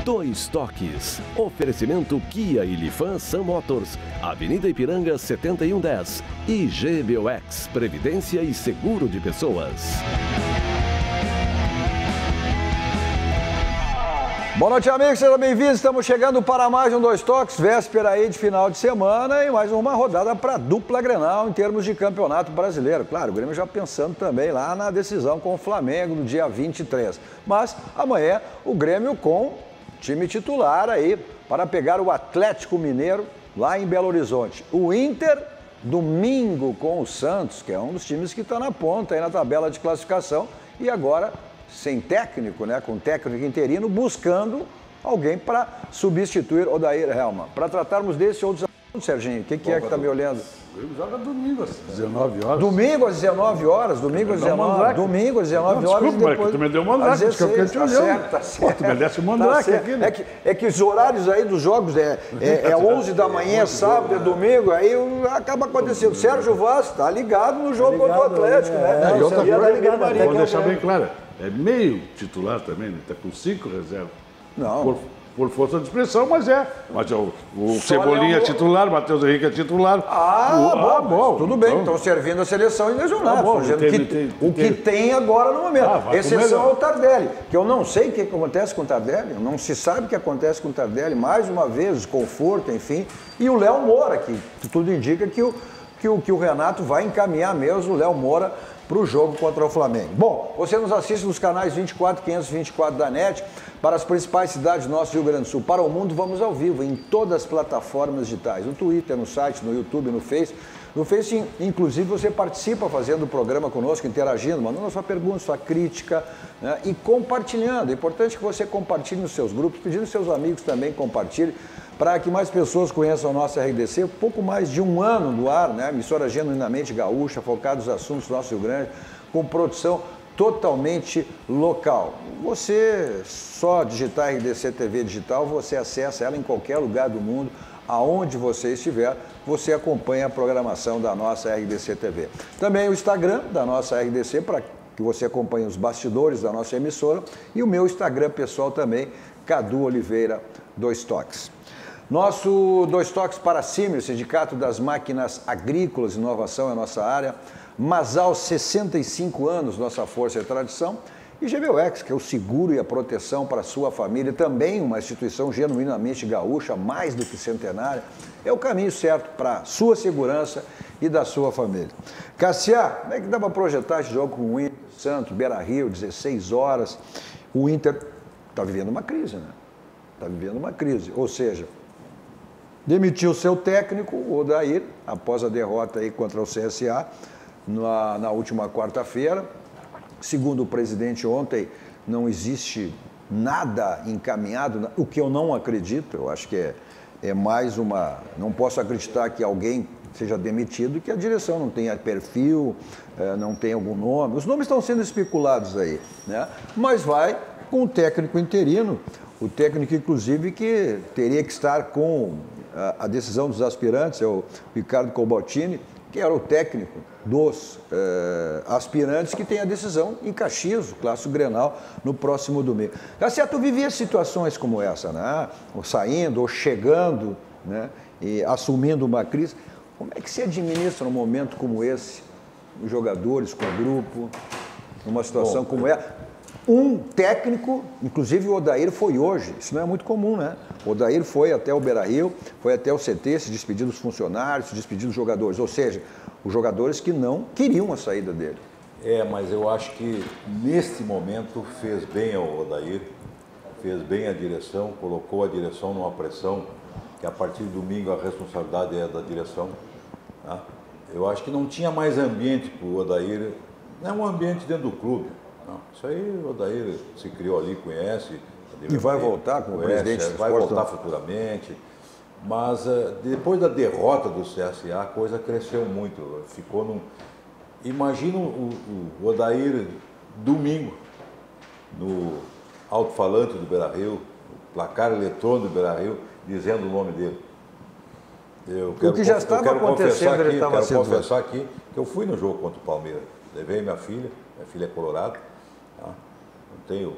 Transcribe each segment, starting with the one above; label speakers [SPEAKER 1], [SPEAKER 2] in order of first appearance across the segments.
[SPEAKER 1] Dois Toques. Oferecimento Kia e Lifan Sam Motors, Avenida Ipiranga 7110. E GBOX, Previdência e Seguro de Pessoas.
[SPEAKER 2] Boa noite, amigos, sejam bem-vindos. Estamos chegando para mais um Dois Toques, véspera aí de final de semana e mais uma rodada para a dupla Grenal em termos de campeonato brasileiro. Claro, o Grêmio já pensando também lá na decisão com o Flamengo no dia 23. Mas amanhã o Grêmio com time titular aí para pegar o Atlético Mineiro lá em Belo Horizonte. O Inter, domingo com o Santos, que é um dos times que está na ponta aí na tabela de classificação e agora sem técnico, né, com técnico interino, buscando alguém para substituir Odair Hellmann. Para tratarmos desse outros assuntos, Serginho, o que é que está me olhando?
[SPEAKER 3] O Grêmio joga domingo às 19 horas.
[SPEAKER 2] Domingo às 19 horas, domingo às 19 horas.
[SPEAKER 3] Desculpa, mas tu me deu mandrake, que eu fiquei te olhando.
[SPEAKER 2] Tá certo.
[SPEAKER 3] Tu merece o mandrake aqui, né?
[SPEAKER 2] É que os horários aí dos jogos é 11 da manhã, sábado, domingo, aí acaba acontecendo. Sérgio Vaz está ligado no jogo contra o Atlético, né?
[SPEAKER 3] E outra coisa, vou deixar bem claro, é meio titular também, né? Está com 5 reservas.
[SPEAKER 2] Não.
[SPEAKER 3] Por força de expressão, mas é. Mas o Cebolinha é titular, o Matheus Henrique é titular.
[SPEAKER 2] Bom. Tudo bem, estão servindo a seleção ilesionados. O que tem agora no momento. Exceção ao Tardelli, que eu não sei o que acontece com o Tardelli, não se sabe o que acontece com o Tardelli, mais uma vez, desconforto, enfim. E o Léo Moura, que tudo indica que o Renato vai encaminhar mesmo o Léo Moura para o jogo contra o Flamengo. Bom, você nos assiste nos canais 24, 524 da NET, para as principais cidades do nosso Rio Grande do Sul. Para o mundo, vamos ao vivo, em todas as plataformas digitais, no Twitter, no site, no YouTube, no Face. No Face, inclusive, você participa fazendo o programa conosco, interagindo, mandando a sua pergunta, sua crítica, né, e compartilhando. É importante que você compartilhe nos seus grupos, pedindo aos seus amigos também compartilhem, para que mais pessoas conheçam a nossa RDC. Pouco mais de um ano no ar, né? Emissora genuinamente gaúcha, focada nos assuntos do nosso Rio Grande, com produção totalmente local. Você só digitar RDC TV Digital, você acessa ela em qualquer lugar do mundo, aonde você estiver, você acompanha a programação da nossa RDC TV. Também o Instagram da nossa RDC, para que você acompanhe os bastidores da nossa emissora, e o meu Instagram pessoal também, Cadu Oliveira, Dois Toques. Nosso Dois Toques para Símio, Sindicato das Máquinas Agrícolas, inovação é a nossa área. Masal, 65 anos, nossa força e tradição. E GBOX, que é o seguro e a proteção para a sua família, também uma instituição genuinamente gaúcha, mais do que centenária, é o caminho certo para a sua segurança e da sua família. Cassiá, como é que dá para projetar esse jogo com o Inter, Santos, Beira-Rio, 16 horas? O Inter está vivendo uma crise, né? Está vivendo uma crise, ou seja, demitiu seu técnico, o Odair, após a derrota aí contra o CSA na última quarta-feira. Segundo o presidente ontem, não existe nada encaminhado, o que eu não acredito. Eu acho que é mais uma... Não posso acreditar que alguém seja demitido e que a direção não tenha perfil, não tenha algum nome. Os nomes estão sendo especulados aí, né? Mas vai com o técnico interino, o técnico, inclusive, que teria que estar com a decisão dos aspirantes, é o Ricardo Cobaltini, que era o técnico dos aspirantes que tem a decisão em Caxias, o Clássico Grenal, no próximo domingo. Assim, tu vivia situações como essa, né? Ou saindo, ou chegando, né? E assumindo uma crise. Como é que se administra num momento como esse, os jogadores com o grupo, numa situação como essa? Um técnico, inclusive o Odair foi hoje, isso não é muito comum, né? O Odair foi até o Beira-Rio, foi até o CT, se despedir dos funcionários, se despedir dos jogadores, ou seja, os jogadores que não queriam a saída dele.
[SPEAKER 4] Mas eu acho que neste momento fez bem ao Odair, fez bem a direção, colocou a direção numa pressão, que a partir de domingo a responsabilidade é da direção. Tá? Eu acho que não tinha mais ambiente para o Odair, não é um ambiente dentro do clube. Não, isso aí o Odair se criou ali, conhece.
[SPEAKER 2] E vai voltar como presidente do
[SPEAKER 4] vai voltar futuramente. Mas depois da derrota do CSA, a coisa cresceu muito. Ficou num... Imagina o Odair domingo, no alto-falante do Beira-Rio, placar eletrônico do Beira-Rio, dizendo o nome dele.
[SPEAKER 2] O que já estava acontecendo, ele estava sendo...
[SPEAKER 4] Eu quero confessar aqui que eu fui no jogo contra o Palmeiras. Levei minha filha é colorada, tá?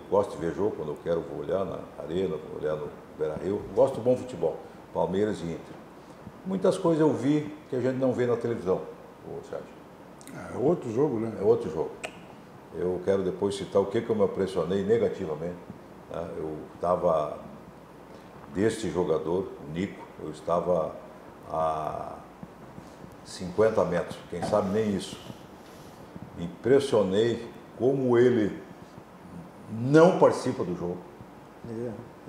[SPEAKER 4] Gosto de ver jogo, quando eu quero vou olhar na Arena, vou olhar no Beira-Rio. Gosto do bom futebol, Palmeiras e Inter. Muitas coisas eu vi que a gente não vê na televisão, Sérgio.
[SPEAKER 3] É outro jogo, né?
[SPEAKER 4] É outro jogo. Eu quero depois citar o que eu me impressionei negativamente. Né? Eu estava, deste jogador, o Nico, eu estava a 50 metros, quem sabe nem isso. Me impressionei como ele não participa do jogo.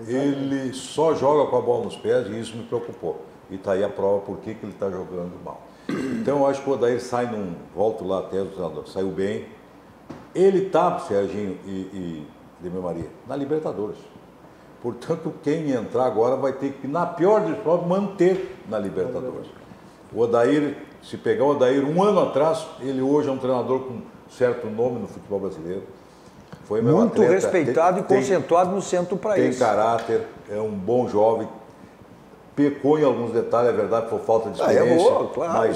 [SPEAKER 4] Ele só joga com a bola nos pés e isso me preocupou. E está aí a prova por que ele está jogando mal. Então eu acho que o Odair sai volto lá até o treinador, saiu bem. Ele está, Serginho e Demir Maria, na Libertadores. Portanto, quem entrar agora vai ter que, na pior das provas, manter na Libertadores. O Odair, se pegar o Odair um ano atrás, ele hoje é um treinador com certo nome no futebol brasileiro. Foi meu
[SPEAKER 2] muito
[SPEAKER 4] atleta,
[SPEAKER 2] respeitado e concentrado no centro para isso.
[SPEAKER 4] Tem caráter, é um bom jovem. Pecou em alguns detalhes, é verdade, por falta de experiência.
[SPEAKER 2] Boa, claro.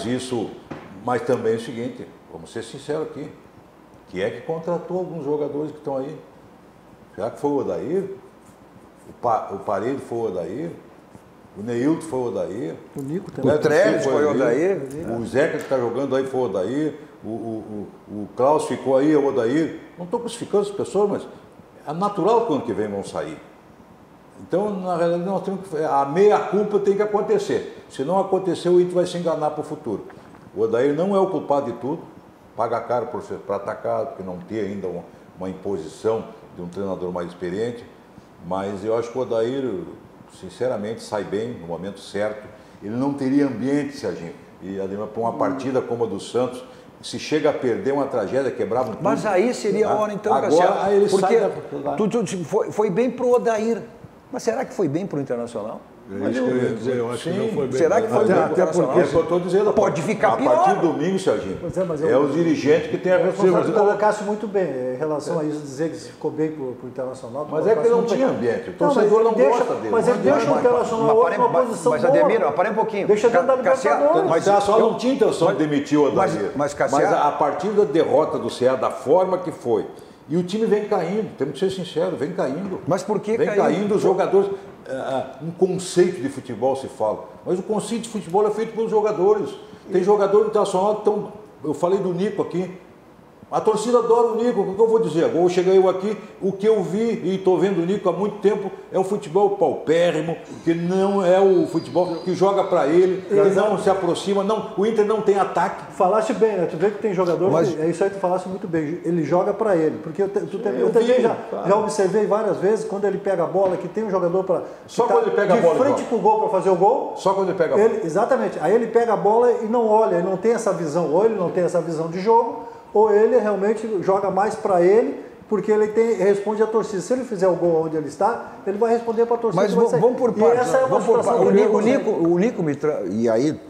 [SPEAKER 4] Mas também é o seguinte, vamos ser sinceros aqui. Quem é que contratou alguns jogadores que estão aí? Será que foi o Odair? O Paredes foi o Odair? O Neilton foi o Odair?
[SPEAKER 2] O Nico também. O Trellis foi o Odair?
[SPEAKER 4] O Zeca que está jogando aí foi o Odair? O Klaus ficou aí, é o Odair? Não estou crucificando as pessoas, mas é natural que o ano que vem vão sair. Então, na realidade, nós temos que, a meia-culpa tem que acontecer. Se não acontecer, o Inter vai se enganar para o futuro. O Odair não é o culpado de tudo, paga caro para atacar, porque não tem ainda uma imposição de um treinador mais experiente, mas eu acho que o Odair, sinceramente, sai bem no momento certo. Ele não teria ambiente, Serginho, e para uma partida como a do Santos, se chega a perder uma tragédia, quebrava um tudo.
[SPEAKER 2] Mas aí seria a hora, então,
[SPEAKER 4] agora, aí ele
[SPEAKER 2] porque
[SPEAKER 4] sai
[SPEAKER 2] foi bem para o Odair. Mas será que foi bem para o Internacional?
[SPEAKER 3] É isso que eu ia dizer, eu acho que não foi bem.
[SPEAKER 2] Será que foi bem para o Internacional?
[SPEAKER 4] É o que eu estou dizendo.
[SPEAKER 2] Pode ficar pior.
[SPEAKER 4] A partir do domingo, Serginho, os dirigentes que têm a responsabilidade.
[SPEAKER 5] Você colocasse muito bem em relação a isso, dizer que ficou bem para o Internacional.
[SPEAKER 4] Mas é que não tinha ambiente, o torcedor não gosta dele.
[SPEAKER 5] Mas ele deixa o Internacional hoje numa posição boa.
[SPEAKER 2] Mas, Ademir, para um pouquinho.
[SPEAKER 5] Deixa dentro da Libertadores.
[SPEAKER 4] Mas o Internacional não tinha intenção de demitir o Odair.
[SPEAKER 2] Mas
[SPEAKER 4] a partir da derrota do Ceará, da forma que foi, e o time vem caindo, temos que ser sinceros, vem caindo.
[SPEAKER 2] Mas por que
[SPEAKER 4] vem caindo os jogadores? Um conceito de futebol se fala, mas o conceito de futebol é feito pelos jogadores. Tem jogador internacional que estão. Eu falei do Nico aqui. A torcida adora o Nico, o que eu vou dizer? Agora cheguei eu aqui, o que eu vi e estou vendo o Nico há muito tempo é um futebol paupérrimo, que não é o futebol que joga para ele, que não se aproxima, não, o Inter não tem ataque.
[SPEAKER 5] Falaste bem, né? Tu vê que tem jogador, é isso aí que tu falaste muito bem, ele joga para ele, porque eu também já observei várias vezes, quando ele pega a bola, que tem um jogador para
[SPEAKER 4] quando ele pega a bola
[SPEAKER 5] de frente pro gol para fazer o gol.
[SPEAKER 4] Só quando ele pega a bola.
[SPEAKER 5] Exatamente, aí ele pega a bola e não olha, ele não tem essa visão, ou ele não tem essa visão de jogo, ou ele realmente joga mais para ele, porque ele responde à torcida. Se ele fizer o gol onde ele está, ele vai responder para a torcida.
[SPEAKER 2] Mas vamos por partes. O Nico e aí,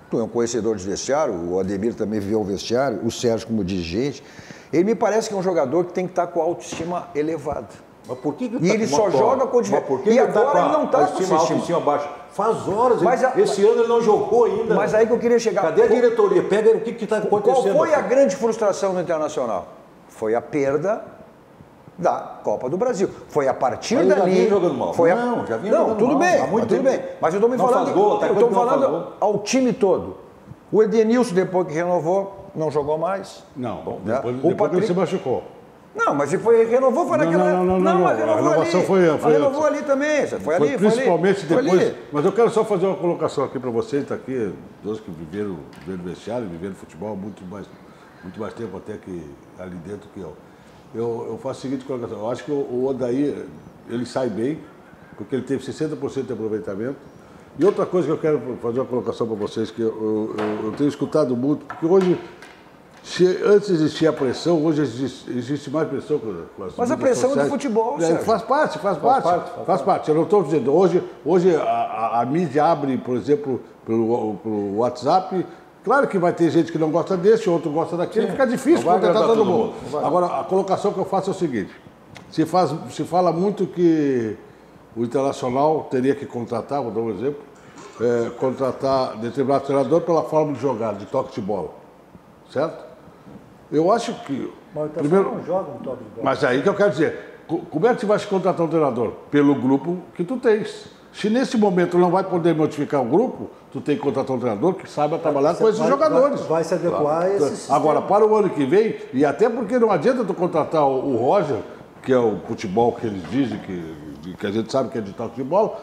[SPEAKER 2] tu é um conhecedor de vestiário, o Ademir também viveu o vestiário, o Sérgio como dirigente, ele me parece que é um jogador que tem que estar com a autoestima elevada.
[SPEAKER 4] Mas por que
[SPEAKER 2] e ele só joga com dificuldade. E agora ele não está com autoestima
[SPEAKER 4] baixa. Faz horas, esse ano ele não jogou ainda.
[SPEAKER 2] Mas aí que eu queria chegar.
[SPEAKER 4] Cadê a diretoria? Pega o que está acontecendo.
[SPEAKER 2] Qual foi a grande frustração do Internacional? Foi a perda da Copa do Brasil. Foi a partir dali.
[SPEAKER 4] Já vinha jogando mal.
[SPEAKER 2] Já vinha jogando mal. Tudo bem. Mas eu estou me falando. Eu estou falando ao time todo. O Edenilson, depois que renovou, não jogou mais.
[SPEAKER 3] Não, depois ele se machucou.
[SPEAKER 2] Não, mas se renovou, foi naquela...
[SPEAKER 3] Não,
[SPEAKER 2] mas
[SPEAKER 3] a renovação
[SPEAKER 2] ali.
[SPEAKER 3] foi
[SPEAKER 2] renovou ali também, foi
[SPEAKER 3] principalmente
[SPEAKER 2] ali.
[SPEAKER 3] Depois. Mas eu quero só fazer uma colocação aqui para vocês, tá aqui, todos que viveram vestiário, viveram futebol muito mais tempo até que ali dentro que eu. Eu faço a seguinte colocação, eu acho que o Odair, ele sai bem, porque ele teve 60% de aproveitamento. E outra coisa que eu quero fazer uma colocação para vocês, que eu tenho escutado muito, porque hoje... Antes existia a pressão, hoje existe mais pressão.
[SPEAKER 2] Mas a pressão é do futebol, Sérgio.
[SPEAKER 3] Faz parte. Eu não estou dizendo. Hoje a mídia abre, por exemplo, pelo WhatsApp. Claro que vai ter gente que não gosta desse, outro gosta daquele. Fica difícil contratar todo mundo. Agora, a colocação que eu faço é o seguinte. Se fala muito que o Internacional teria que contratar, vou dar um exemplo, contratar determinado treinador pela forma de jogar, de toque de bola. Certo? Eu acho que...
[SPEAKER 5] Mas o Internacional não joga um toque de bola.
[SPEAKER 3] Mas aí que eu quero dizer, como é que você vai se contratar um treinador? Pelo grupo que tu tens. Se nesse momento não vai poder modificar o grupo, tu tem que contratar um treinador que saiba trabalhar com esses jogadores.
[SPEAKER 5] Vai se adequar a esse sistema.
[SPEAKER 3] Agora, para o ano que vem, e até porque não adianta tu contratar o Roger, que é o futebol que eles dizem, que a gente sabe que é de tal futebol,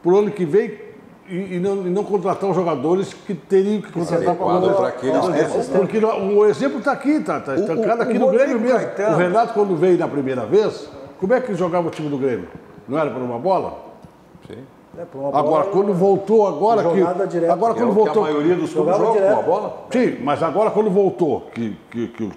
[SPEAKER 3] para o ano que vem, e não contratar os jogadores que teriam que contratar
[SPEAKER 4] para aqueles.
[SPEAKER 3] Porque o exemplo está aqui, está aqui no Grêmio mesmo. O Renato, quando veio na primeira vez, como é que jogava o time do Grêmio? Não era por uma bola?
[SPEAKER 4] Sim.
[SPEAKER 3] Agora, quando voltou, agora quando voltou,
[SPEAKER 4] a maioria dos clubes joga com a bola.
[SPEAKER 3] Sim, mas agora quando voltou, que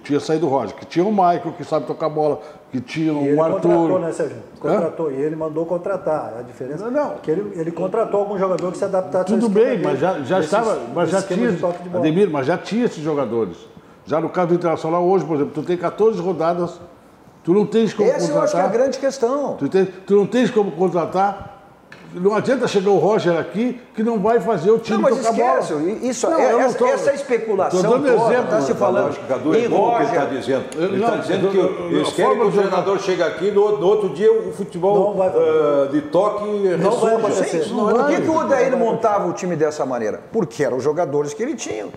[SPEAKER 3] tinha saído o Roger, que tinha o Michael, que sabe tocar bola, que tinha o Arthur.
[SPEAKER 5] Contratou, né, Sérgio? Contratou, e ele mandou contratar. A diferença é que ele contratou algum jogador que se adaptasse.
[SPEAKER 3] Tudo bem, mas já estava, mas já tinha, Ademir, mas já tinha esses jogadores. Já no caso do Internacional hoje, por exemplo, tu tem 14 rodadas, tu não tens como contratar.
[SPEAKER 2] Essa eu acho que é a grande questão.
[SPEAKER 3] Tu não tens como contratar. Não adianta chegar o Roger aqui que não vai fazer o time tocar bola.
[SPEAKER 2] Isso, essa especulação toda está se falando.
[SPEAKER 4] Cadu, é bom o que ele está dizendo. Ele está dizendo que eles querem que o treinador chegue aqui, no outro dia o futebol de toque ressurge.
[SPEAKER 2] Por que o Odair montava o time dessa maneira? Porque eram os jogadores que ele tinha.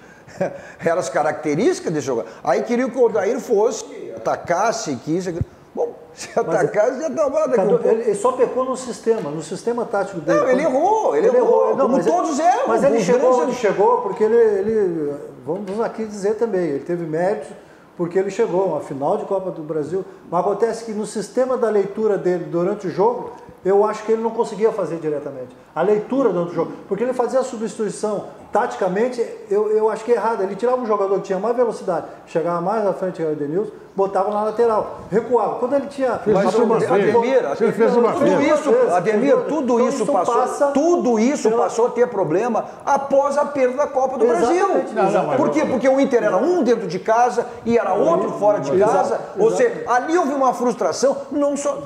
[SPEAKER 2] Eram as características desse jogador. Aí queria que o Odair fosse, atacasse, quis... Bom, se atacasse, já estava...
[SPEAKER 5] Ele só pecou no sistema tático dele.
[SPEAKER 2] Não, ele errou. Como todos erram.
[SPEAKER 5] Mas ele chegou porque ele, vamos aqui dizer também, ele teve méritos porque ele chegou a uma final de Copa do Brasil. Mas acontece que no sistema da leitura dele durante o jogo, eu acho que ele não conseguia fazer diretamente. A leitura durante o jogo, porque ele fazia a substituição taticamente, eu acho que é errado. Ele tirava um jogador que tinha mais velocidade, chegava mais à frente que era o Edenilson, botava na lateral, recuava. Quando ele tinha...
[SPEAKER 2] Ademir, tudo isso passou a ter problema após a perda da Copa do Brasil. Por quê? Porque o Inter era um dentro de casa e era outro fora de casa. Ou seja, ali houve uma frustração, não só...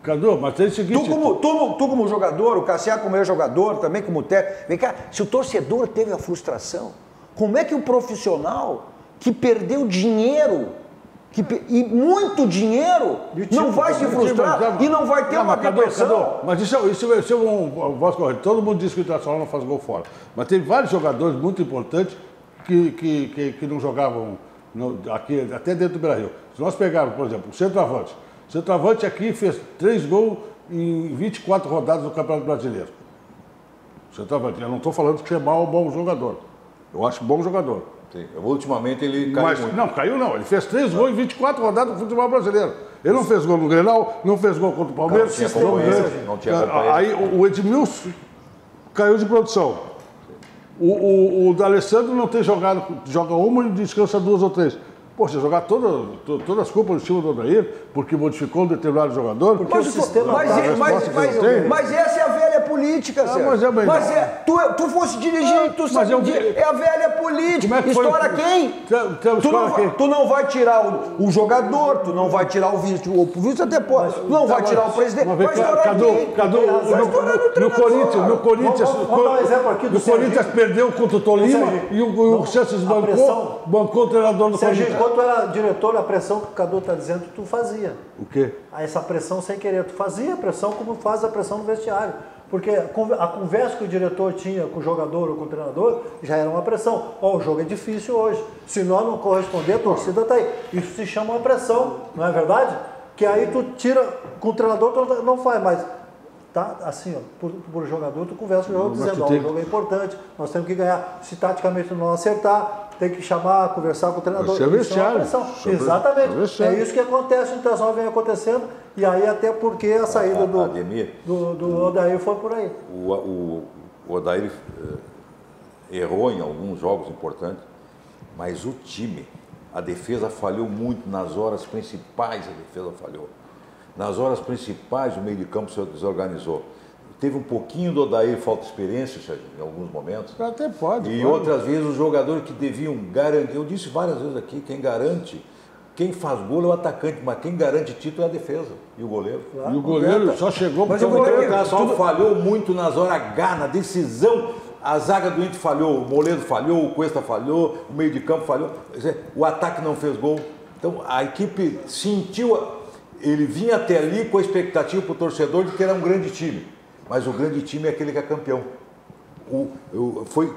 [SPEAKER 3] Cadu, mas tem o seguinte...
[SPEAKER 2] Tu como jogador, o Cassiá como é jogador, também como técnico. Vem cá, se o torcedor teve a frustração, como é que o profissional que perdeu dinheiro, e muito dinheiro, não vai se frustrar e não vai ter uma depressão?
[SPEAKER 3] Mas isso é um voz correto. Todo mundo diz que o Internacional não faz gol fora. Mas tem vários jogadores muito importantes que não jogavam aqui, até dentro do Brasil. Se nós pegarmos, por exemplo, o centroavante. O centroavante aqui fez 3 gols em 24 rodadas do Campeonato Brasileiro. O centroavante. Eu não estou falando que é mau ou bom jogador. Eu acho bom jogador.
[SPEAKER 4] Sim. Ultimamente ele caiu muito.
[SPEAKER 3] Não, caiu não. Ele fez 3 gols em 24 rodadas do futebol brasileiro. Ele não fez gol no Grenal, não fez gol contra o Palmeiras.
[SPEAKER 4] Não tinha companhia.
[SPEAKER 3] Aí o Edmilson caiu de produção. O D'Alessandro não tem jogado, joga uma e descansa 2 ou 3. Poxa, jogar todas as culpas em cima do Odair, porque modificou um determinado jogador.
[SPEAKER 2] Porque mas essa é a velha política, Sérgio. Tu fosse dirigente, tu sabe é a velha política. Estoura quem? Tu não vai tirar o jogador, tu não vai tirar o vice até pode. Tu não vai tirar o presidente. Vai estourar quem?
[SPEAKER 3] No Corinthians, o Corinthians perdeu contra o Tolima e o Santos bancou o treinador do Corinthians.
[SPEAKER 5] Enquanto era diretor, a pressão que o Cadu está dizendo, tu fazia.
[SPEAKER 3] O quê?
[SPEAKER 5] Essa pressão sem querer. Tu fazia a pressão como faz a pressão no vestiário. Porque a conversa que o diretor tinha com o jogador ou com o treinador já era uma pressão. Ó, o jogo é difícil hoje. Se nós não corresponder, a torcida está aí. Isso se chama uma pressão, não é verdade? Que aí tu tira, com o treinador tu não faz, mas... Tá, assim, ó, por jogador, tu conversa com o jogador dizendo, o jogo é importante, nós temos que ganhar. Se taticamente não acertar, tem que chamar, conversar com o treinador.
[SPEAKER 3] Isso é vestiário.
[SPEAKER 5] Exatamente. É isso que acontece, o Internacional vem acontecendo, e aí até porque a saída do Odair foi por aí.
[SPEAKER 4] O Odair errou em alguns jogos importantes, mas o time, a defesa falhou muito nas horas principais, a defesa falhou. Nas horas principais, o meio de campo se desorganizou. Teve um pouquinho do Odair, falta de experiência, Sérgio, em alguns momentos.
[SPEAKER 3] Até pode.
[SPEAKER 4] E outras vezes os jogadores que deviam garantir. Eu disse várias vezes aqui, quem faz gol é o atacante, mas quem garante título é a defesa. E o goleiro.
[SPEAKER 3] Claro, e o goleiro só chegou
[SPEAKER 4] porque o goleiro falhou muito nas horas H, na decisão. A zaga do Inter falhou, o Moledo falhou, o Cuesta falhou, o meio de campo falhou. O ataque não fez gol. Então a equipe sentiu. ele vinha até ali com a expectativa para o torcedor de que era um grande time. Mas o grande time é aquele que é campeão.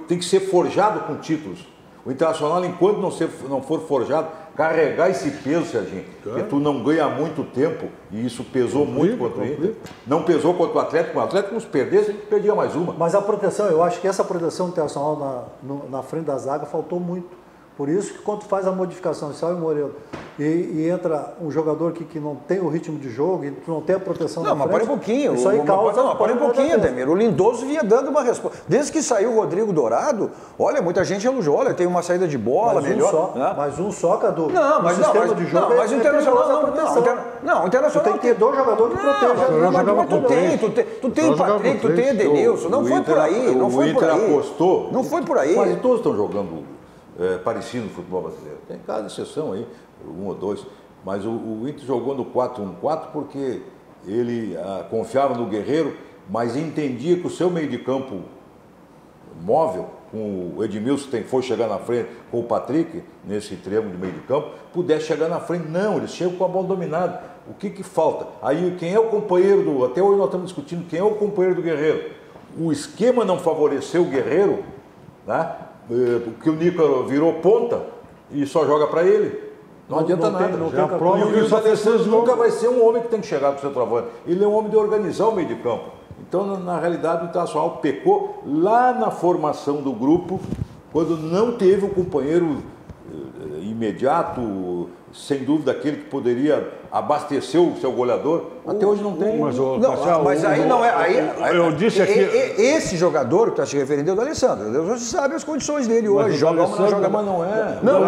[SPEAKER 4] Tem que ser forjado com títulos. O Internacional, enquanto não for forjado, carregar esse peso, Serginho, que tu não ganha há muito tempo, e isso pesou muito contra o Inter. Não pesou contra o Atlético, o Atlético nos perdesse, ele perdia mais uma.
[SPEAKER 5] Mas a proteção, eu acho que essa proteção do Internacional na frente da zaga faltou muito. Por isso que quando faz a modificação, sai o Moreira e entra um jogador que não tem o ritmo de jogo e que não tem a proteção
[SPEAKER 2] na frente... Não, mas para um pouquinho.
[SPEAKER 5] Isso aí causa...
[SPEAKER 2] Não, para um pouquinho, Ademir. O Lindoso vinha dando uma resposta. Desde que saiu o Rodrigo Dourado, olha, muita gente elogiou. Olha, tem uma saída de bola melhor.
[SPEAKER 5] Mas um só, Cadu.
[SPEAKER 2] Não, mas o sistema de jogo
[SPEAKER 5] mas o Internacional
[SPEAKER 2] não, o Internacional
[SPEAKER 5] tem que ter 2 jogadores que protejam.
[SPEAKER 2] Tu tem o Patrick, tu tem o Edenilson. Não foi por aí.
[SPEAKER 4] O Inter apostou.
[SPEAKER 2] Não foi por aí.
[SPEAKER 4] Quase todos estão jogando parecido no futebol brasileiro. Tem cada exceção aí, 1 ou 2. Mas o Inter jogou no 4-1-4 porque ele confiava no Guerreiro, mas entendia que o seu meio de campo móvel, com o Edmilson que foi chegar na frente, com o Patrick, nesse triângulo de meio de campo, pudesse chegar na frente. Não, eles chegam com a bola dominada. O que falta? Aí quem é o companheiro até hoje nós estamos discutindo quem é o companheiro do Guerreiro. O esquema não favoreceu o Guerreiro, né? Porque o Nico virou ponta e só joga para ele. Não adianta nada. E o D'Alessandro nunca vai ser um homem que tem que chegar para o centroavante. Ele é um homem de organizar o meio de campo. Então, na realidade, o Internacional pecou lá na formação do grupo, quando não teve um companheiro imediato, sem dúvida aquele que poderia abastecer o seu goleador. Até hoje não tem.
[SPEAKER 2] Mas aí não é.
[SPEAKER 3] Eu disse aqui.
[SPEAKER 2] Esse jogador que está se referindo é o D'Alessandro. Você sabe as condições dele hoje.
[SPEAKER 4] Joga uma, não joga, mas não é. Não,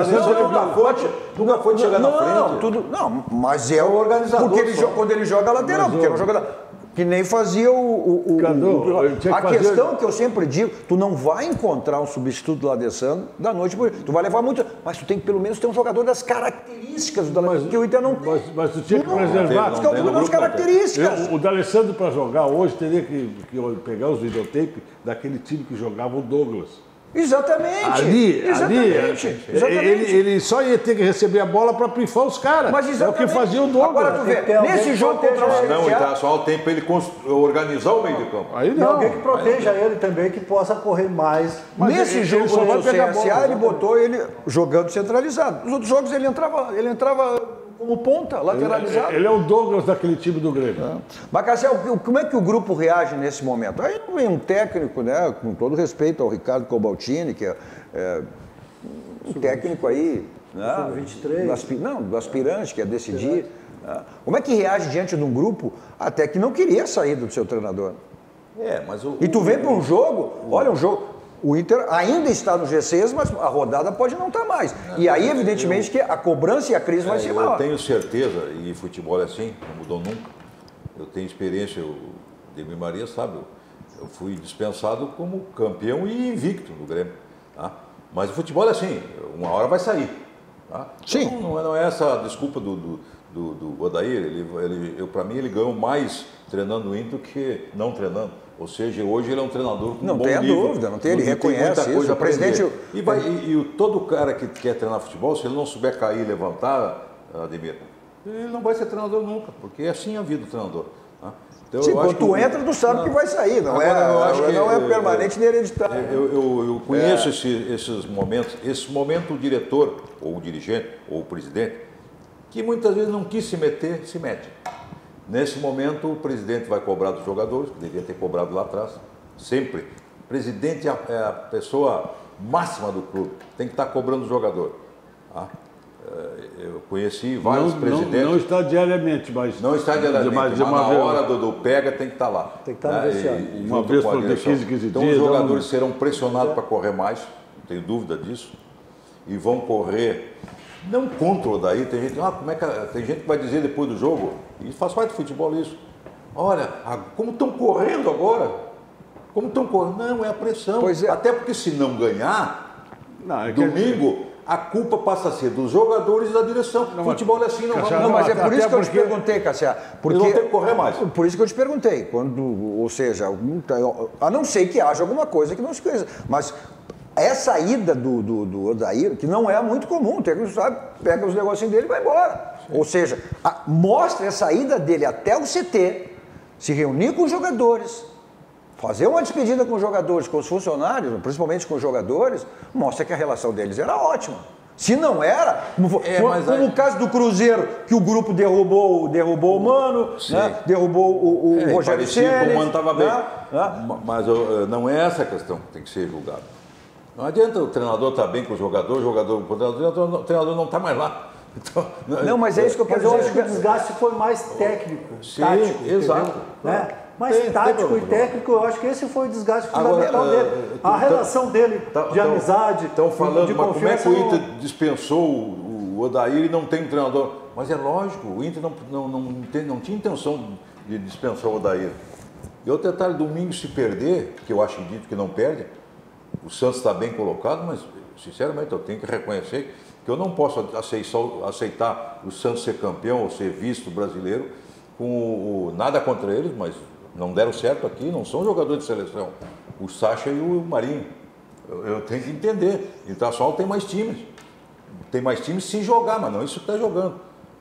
[SPEAKER 4] nunca foi de chegar na frente.
[SPEAKER 2] Não, mas é o organizador. Porque quando ele joga lateral, porque é um jogador. Que nem fazia a questão que eu sempre digo, tu não vai encontrar um substituto do D'Alessandro da noite por dia. Tu vai levar muito, mas tu tem que pelo menos ter um jogador das características do D'Alessandro, que o Inter não tem.
[SPEAKER 3] Mas tu tinha que preservar
[SPEAKER 2] as características.
[SPEAKER 3] O D'Alessandro para jogar hoje teria que pegar os videotape daquele time que jogava o Douglas.
[SPEAKER 2] Exatamente.
[SPEAKER 3] Ele só ia ter que receber a bola para pifar os caras.
[SPEAKER 2] Mas
[SPEAKER 3] é o que fazia o Douglas.
[SPEAKER 2] Agora tu vê, nesse jogo contra o
[SPEAKER 4] Não, então só o tempo ele organizar o meio de campo.
[SPEAKER 5] Aí não. Alguém que proteja ele também, que possa correr mais.
[SPEAKER 2] Nesse jogo contra o CSA, ele botou ele jogando centralizado. Nos outros jogos ele entrava como ponta, lateralizado.
[SPEAKER 3] Ele é o Douglas daquele time do Grêmio.
[SPEAKER 2] Mas, Cassiel, como é que o grupo reage nesse momento? Aí vem um técnico, né, com todo respeito ao Ricardo Cobaltini, que é um técnico aí, né,
[SPEAKER 5] 23.
[SPEAKER 2] Do aspirante, que é decidir. Né? Como é que reage diante de um grupo até que não queria a saída do seu treinador? E tu vem para um jogo, olha um jogo... O Inter ainda está no G6, mas a rodada pode não estar mais. E aí, evidentemente, que a cobrança e a crise vai ser maior.
[SPEAKER 4] Eu tenho certeza, e futebol é assim, não mudou nunca. Eu tenho experiência, o Demir Maria sabe, eu fui dispensado como campeão e invicto no Grêmio. Tá? Mas o futebol é assim, uma hora vai sair. Tá?
[SPEAKER 2] Sim.
[SPEAKER 4] Então, não é essa a desculpa do Odair. Para mim, ele ganhou mais treinando no Inter do que não treinando. Ou seja, hoje ele é um treinador com
[SPEAKER 2] não
[SPEAKER 4] um bom nível.
[SPEAKER 2] Não tem a dúvida, não tem, ele reconhece isso.
[SPEAKER 4] O presidente... todo cara que quer treinar futebol, se ele não souber cair e levantar, Ademir, ele não vai ser treinador nunca, porque é assim a vida do treinador. Tá? Então,
[SPEAKER 2] sim, quando tu entra, tu sabe que vai sair, não é permanente nem hereditário.
[SPEAKER 4] Eu conheço esses momentos. Esse momento o diretor, ou o dirigente, ou o presidente, que muitas vezes não quis se meter, se mete. Nesse momento, o presidente vai cobrar dos jogadores, que devia ter cobrado lá atrás, sempre. O presidente é a pessoa máxima do clube, tem que estar cobrando o jogador. Tá? Eu conheci vários presidentes.
[SPEAKER 3] Não está diariamente, mas...
[SPEAKER 4] Não está diariamente, mas na hora do pega tem que estar lá.
[SPEAKER 5] Tem que estar no vestiário.
[SPEAKER 3] Uma vez por 15 dias.
[SPEAKER 4] Então os jogadores serão pressionados para correr mais, não tenho dúvida disso, e vão correr... Não contra o Odair, tem gente, tem gente que vai dizer depois do jogo, e faz parte do futebol isso. Olha, como estão correndo agora? Como estão correndo? Não, é a pressão. Até porque se não ganhar, domingo, a culpa passa a ser dos jogadores e da direção. Futebol é assim, não.
[SPEAKER 2] Mas é por isso que eu te perguntei, Cassia.
[SPEAKER 4] Porque não tem que correr mais.
[SPEAKER 2] Por isso que eu te perguntei. Ou seja, a não ser que haja alguma coisa que não se conheça. Mas... essa ida do Odair, que não é muito comum, o técnico sabe, pega os negocinhos dele e vai embora. Ou seja, mostra a saída dele até o CT, se reunir com os jogadores, fazer uma despedida com os jogadores, com os funcionários, principalmente com os jogadores, mostra que a relação deles era ótima. Se não era, como o caso do Cruzeiro, que o grupo derrubou o Mano, né? Derrubou o Rogério Ceni.
[SPEAKER 4] O Mano estava bem. Mas não é essa a questão que tem que ser julgada. Não adianta o treinador estar bem com o jogador com o treinador não está mais lá.
[SPEAKER 2] Então, não, mas é isso que eu quero dizer.
[SPEAKER 5] Eu acho que o desgaste foi mais técnico, tático.
[SPEAKER 4] Exato.
[SPEAKER 5] Né? Mais tático e técnico, eu acho que esse foi o desgaste fundamental dele. A relação dele de amizade,
[SPEAKER 4] estão falando,
[SPEAKER 5] de
[SPEAKER 4] mas
[SPEAKER 5] confiança.
[SPEAKER 4] Como é que o Inter dispensou o Odair e não tem um treinador? Mas é lógico, o Inter não tinha intenção de dispensar o Odair. E outro detalhe, domingo se perder, que eu acho dito que não perde, o Santos está bem colocado, mas sinceramente eu tenho que reconhecer que eu não posso aceitar o Santos ser campeão ou ser visto brasileiro com nada contra eles, mas não deram certo aqui, não são jogadores de seleção. O Sacha e o Marinho. Eu tenho que entender. O Internacional tem mais times. Tem mais times se jogar, mas não isso que está jogando.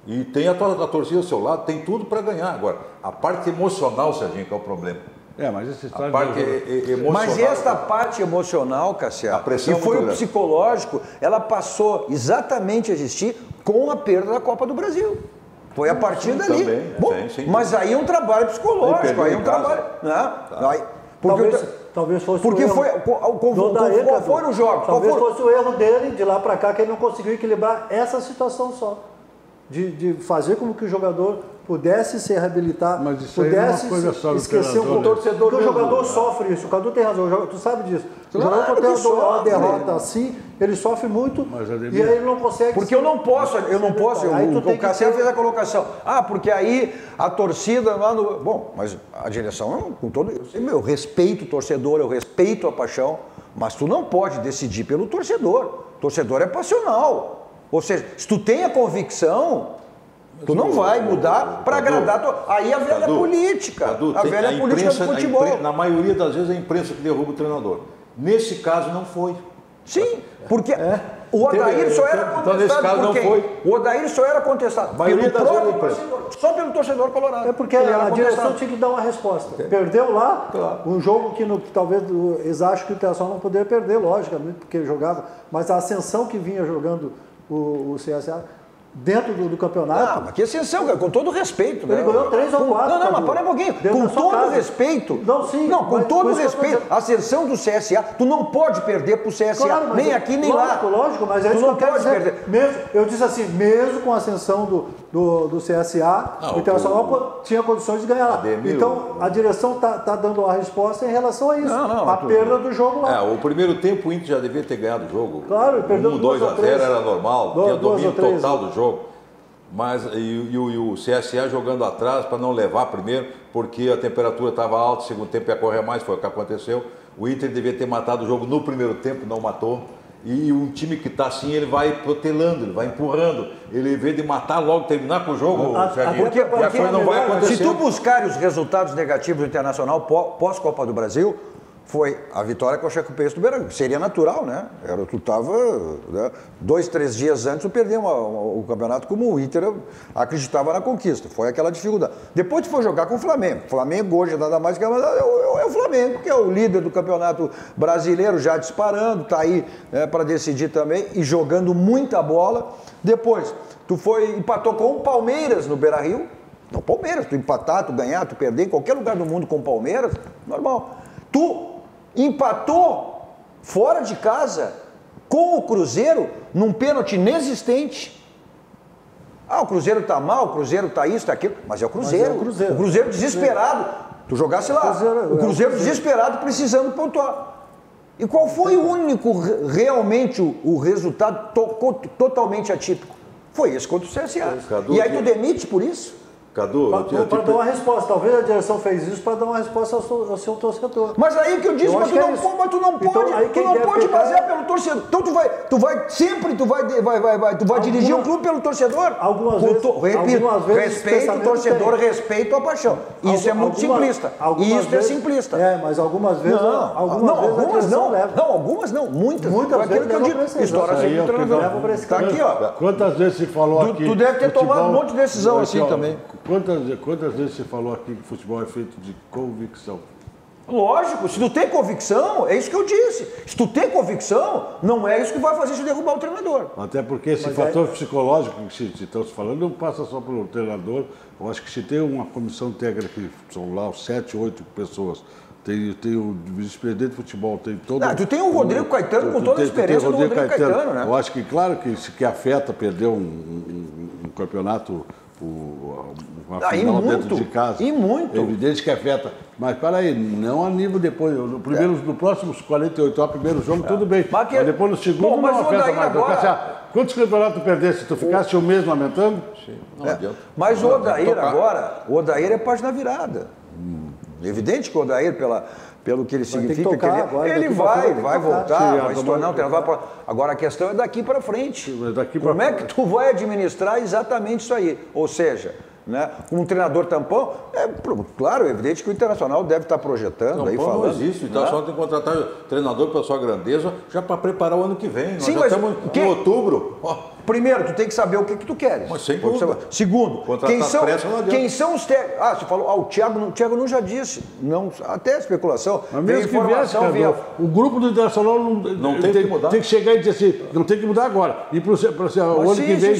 [SPEAKER 4] E tem a torcida ao seu lado, tem tudo para ganhar. Agora, a parte emocional, Serginho, que é o problema.
[SPEAKER 3] Mas essa história
[SPEAKER 2] a parte emocional. Mas esta parte emocional, Cassiano, que foi o psicológico, ela passou exatamente a existir com a perda da Copa do Brasil. Foi a partir dali.
[SPEAKER 4] Também,
[SPEAKER 2] bom,
[SPEAKER 4] sim.
[SPEAKER 2] mas aí é um trabalho psicológico, aí é um trabalho. Né?
[SPEAKER 5] Talvez fosse
[SPEAKER 2] porque
[SPEAKER 5] o erro.
[SPEAKER 2] Qual foi o jogo?
[SPEAKER 5] Talvez fosse o erro dele de lá para cá, que ele não conseguiu equilibrar essa situação só. De fazer com que o jogador pudesse se reabilitar,
[SPEAKER 3] mas isso
[SPEAKER 5] pudesse
[SPEAKER 3] é uma coisa só do
[SPEAKER 5] esquecer um pouco.
[SPEAKER 2] Torcedor,
[SPEAKER 5] porque o jogador sofre isso, o Cadu tem razão, tu sabe disso. O jogador quando tem uma derrota assim, ele sofre muito e aí ele não consegue...
[SPEAKER 2] Porque eu não posso, o Cassiano fez a colocação, porque aí a torcida lá no... Bom, mas a direção, com todo... Eu respeito o torcedor, eu respeito a paixão, mas tu não pode decidir pelo torcedor. O torcedor é passional. Ou seja, se tu tem a convicção, tu não vai mudar para agradar. Aí a velha política.
[SPEAKER 4] A velha política do futebol. Na maioria das vezes é a imprensa que derruba o treinador. Nesse caso não foi.
[SPEAKER 2] Sim, porque o Odair só era contestado por quem? O Odair só era contestado pelo próprio torcedor, só pelo torcedor colorado.
[SPEAKER 5] É porque a direção tinha que dar uma resposta. Perdeu lá, um jogo que talvez eles acham que o Internacional não poderia perder, logicamente, porque ele jogava, mas a ascensão que vinha jogando o CSA dentro do campeonato.
[SPEAKER 2] Mas que ascensão, cara, com todo respeito.
[SPEAKER 5] Ele ganhou 3 ou 4.
[SPEAKER 2] Não, mas para um pouquinho. Com todo respeito. Com todo respeito. A ascensão do CSA, tu não pode perder pro CSA. Claro, nem aqui, nem lá.
[SPEAKER 5] Lógico, mas é isso que eu quero dizer. Eu disse assim, mesmo com a ascensão do CSA, o Internacional tinha condições de ganhar lá. Então, a direção está dando a resposta em relação a isso. A perda do jogo lá.
[SPEAKER 4] O primeiro tempo o Inter já devia ter ganhado o jogo.
[SPEAKER 5] Claro, perdeu
[SPEAKER 4] 2-0 era normal, tinha domínio total do jogo. Mas e o CSA jogando atrás para não levar primeiro, porque a temperatura estava alta, o segundo tempo ia correr mais, foi o que aconteceu. O Inter devia ter matado o jogo no primeiro tempo, não matou. E um time que está assim, ele vai protelando, ele vai empurrando. Ele, em vez de matar logo, terminar com o jogo,
[SPEAKER 2] porque não vai acontecer. Se tu buscar os resultados negativos do Internacional pós-Copa do Brasil, foi a vitória com o Chapecoense do Beira-Rio. Seria natural, né? Tu estava 2, 3 dias antes, tu perdeu o campeonato como o Inter acreditava na conquista. Foi aquela dificuldade. Depois tu foi jogar com o Flamengo. O Flamengo hoje nada mais que é o Flamengo, que é o líder do campeonato brasileiro, já disparando, está aí para decidir também e jogando muita bola. Depois, tu empatou com o Palmeiras no Beira-Rio. Não, Palmeiras, tu empatar, tu ganhar, tu perder em qualquer lugar do mundo com o Palmeiras, normal. Tu empatou fora de casa com o Cruzeiro num pênalti inexistente. O Cruzeiro tá mal, o Cruzeiro tá isso, tá aquilo, mas é o Cruzeiro. O Cruzeiro desesperado. Tu jogasse lá. O Cruzeiro desesperado precisando pontuar. E qual foi o único, realmente, o resultado totalmente atípico? Foi esse contra o CSA. E aí tu demite por isso?
[SPEAKER 4] Cadu,
[SPEAKER 5] para dar uma resposta. Talvez a direção fez isso para dar uma resposta ao seu torcedor.
[SPEAKER 2] Mas aí que eu disse, mas tu não pode basear pelo torcedor. Então tu vai dirigir o clube pelo torcedor?
[SPEAKER 5] Algumas vezes
[SPEAKER 2] respeito o torcedor, respeito a paixão. Isso é muito simplista. Isso é simplista.
[SPEAKER 5] Mas algumas vezes
[SPEAKER 2] algumas não, muitas.
[SPEAKER 5] Muitas vezes
[SPEAKER 2] aquilo que eu digo. História sempre do treinador. Está aqui, ó.
[SPEAKER 3] Quantas vezes se falou aqui...
[SPEAKER 2] Tu deve ter tomado um monte de decisão assim também.
[SPEAKER 3] Quantas vezes você falou aqui que futebol é feito de convicção?
[SPEAKER 2] Lógico, se tu tem convicção, é isso que eu disse. Se tu tem convicção, não é isso que vai fazer te derrubar o treinador.
[SPEAKER 3] Até porque esse fator psicológico que estamos falando não passa só pelo treinador. Eu acho que se tem uma comissão técnica, que são lá 7, 8 pessoas, tem o vice-presidente de futebol, tem todo...
[SPEAKER 2] Tu tem o Rodrigo Caetano com toda a experiência do Rodrigo Caetano, né?
[SPEAKER 3] Eu acho que, claro, que afeta perder um campeonato... uma final dentro de casa.
[SPEAKER 2] E muito.
[SPEAKER 3] É evidente que afeta. Mas para aí, não a nível depois. No próximos 48 horas, primeiro jogo, tudo bem. Mas depois no segundo não afeta mais. Agora... Quantos campeonatos tu perdesse? Se tu ficasse o mês lamentando?
[SPEAKER 4] Não adianta.
[SPEAKER 2] Mas o Odair agora, o Odair é página virada. Evidente que o Odair, pelo que ele significa, ele vai voltar, vai se tornar um treinador. Agora a questão é daqui para frente. Como é que tu vai administrar exatamente isso aí? Ou seja, né, um treinador tampão, claro, é evidente que o Internacional deve estar projetando.
[SPEAKER 4] Não existe, o Internacional tem que contratar treinador pela sua grandeza já para preparar o ano que vem. Nós já estamos em outubro.
[SPEAKER 2] Primeiro, tu tem que saber o que tu queres.
[SPEAKER 4] Mas sem dúvida.
[SPEAKER 2] Segundo, quem são os técnicos? Você falou, o Thiago não já disse. Não, até especulação.
[SPEAKER 3] Mas mesmo que viesse, o grupo do Internacional não tem que mudar. Tem que chegar e dizer assim, não tem que mudar agora. E para o ano que vem,